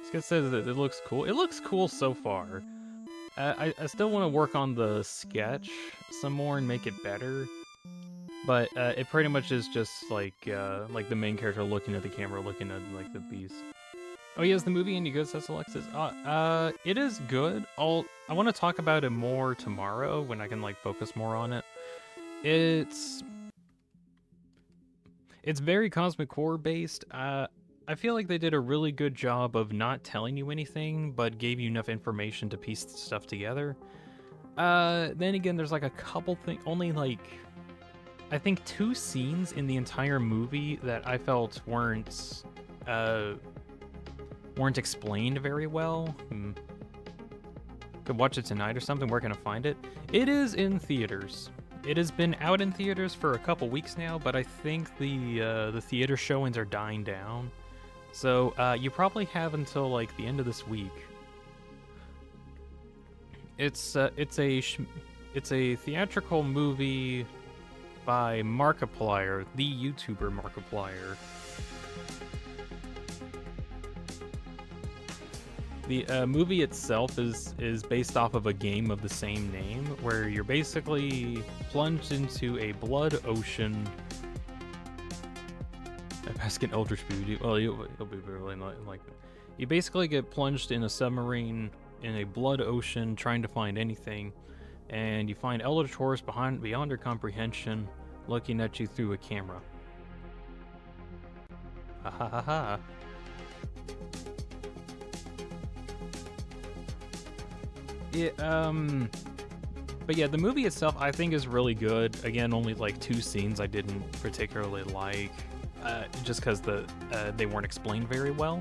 This guy says that it looks cool. It looks cool so far. I still want to work on the sketch some more and make it better. But it pretty much is just like the main character looking at the camera, looking at like the beast. Oh, he has the movie and he goes, says Alexis. It is good. I want to talk about it more tomorrow when I can like focus more on it. It's very Cosmic Core based. I feel like they did a really good job of not telling you anything, but gave you enough information to piece stuff together. Then again, there's like a couple things, only like, I think 2 scenes in the entire movie that I felt weren't explained very well. Could watch it tonight or something. Where can I find it? It is in theaters. It has been out in theaters for a couple weeks now, but I think the theater showings are dying down. So you probably have until like the end of this week. It's a theatrical movie by Markiplier, the YouTuber Markiplier. The movie itself is based off of a game of the same name, where you're basically plunged into a blood ocean. Baskin Ultra Speed. Well, you'll be really like that. You basically get plunged in a submarine in a blood ocean trying to find anything, and you find Elder Taurus beyond your comprehension, looking at you through a camera. Ha ha ha ha. But yeah, the movie itself I think is really good. Again, only like 2 scenes I didn't particularly like, just because they weren't explained very well.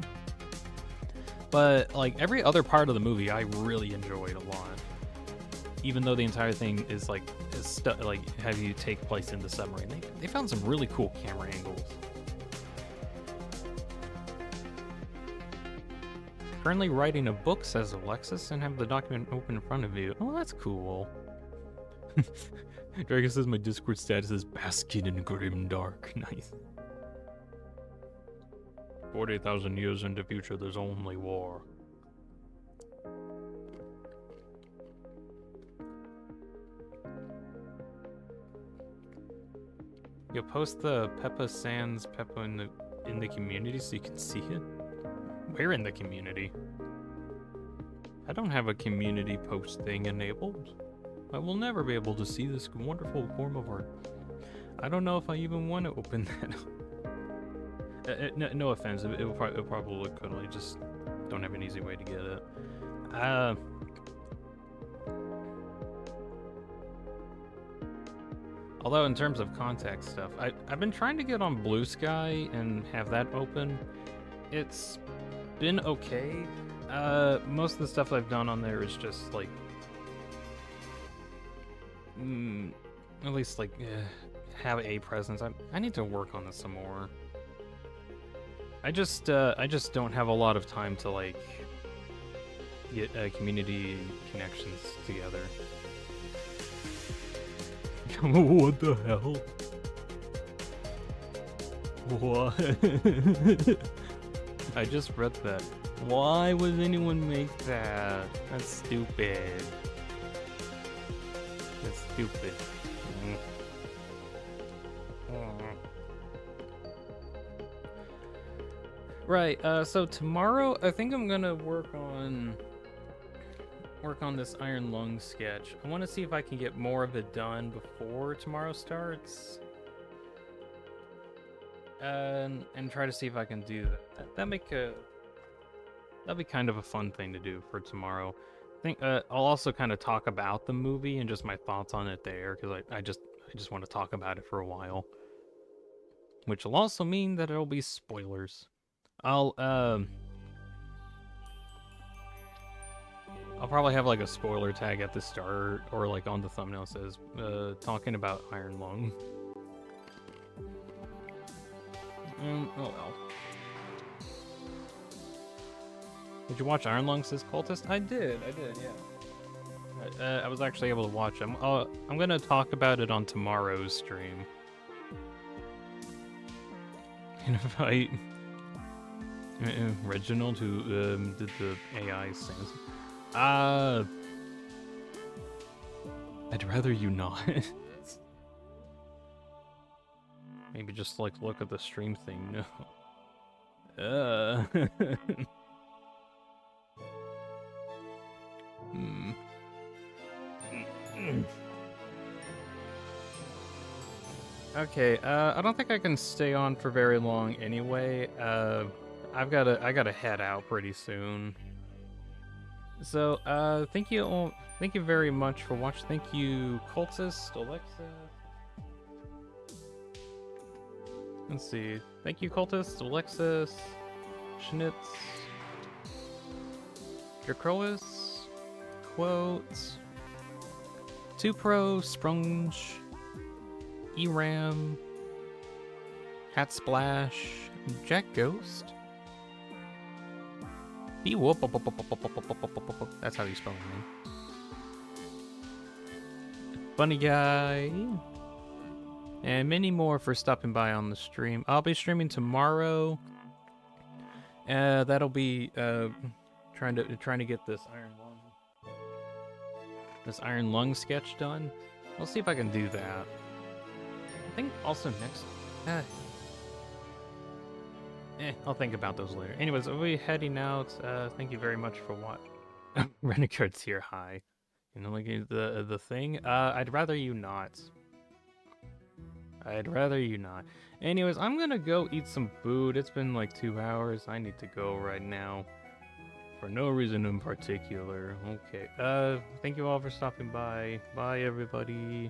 But like every other part of the movie, I really enjoyed a lot. Even though the entire thing is like have you take place in the submarine, they found some really cool camera angles. Currently writing a book, says Alexis, and have the document open in front of you. Oh, that's cool. Dragon says my Discord status is basking in grim dark. Nice. 40,000 years into future, there's only war. You'll post the Peppa Sans Peppa in the community so you can see it. Where in the community? I don't have a community post thing enabled. I will never be able to see this wonderful form of art. I don't know if I even want to open that up. No offense, it'll probably look good. I just don't have an easy way to get it. Although in terms of contact stuff, I've been trying to get on Blue Sky and have that open. It's been okay. Most of the stuff I've done on there is just like, at least like have a presence. I need to work on this some more. I just don't have a lot of time to like get community connections together. What the hell? What? I just read that. Why would anyone make that? That's stupid. That's stupid. Right, so tomorrow I think I'm gonna work on this Iron Lung sketch. I want to see if I can get more of it done before tomorrow starts. And try to see if I can do that. That'd be kind of a fun thing to do for tomorrow. I think I'll also kind of talk about the movie and just my thoughts on it there, because I just want to talk about it for a while. Which will also mean that it'll be spoilers. I'll probably have like a spoiler tag at the start, or like on the thumbnail says talking about Iron Lung. Oh well. Did you watch Iron Lung, says Cultist? I did, yeah. I was actually able to watch them. I'm gonna talk about it on tomorrow's stream. Invite Reginald, who did the AI things. I'd rather you not. Maybe just like look at the stream thing. No. Okay, I don't think I can stay on for very long anyway. I gotta head out pretty soon. So, thank you very much for watching. Thank you, Cultist, Alexa. Let's see. Thank you, Cultist, Alexis, Schnitz, Dracrois, Quotes, 2Pro, Sprunge, Eram, Hat Splash, Jack Ghost, that's how you spell my name. Bunny Guy, and many more for stopping by on the stream. I'll be streaming tomorrow. That'll be trying to get this Iron Lung sketch done. We'll see if I can do that. I think also next. I'll think about those later. Anyways, I'll be heading out. Thank you very much for watching. Renegade's here. Hi. You know, like the thing. I'd rather you not. I'd rather you not. Anyways, I'm gonna go eat some food. It's been like 2 hours. I need to go right now. For no reason in particular. Okay. Thank you all for stopping by. Bye, everybody.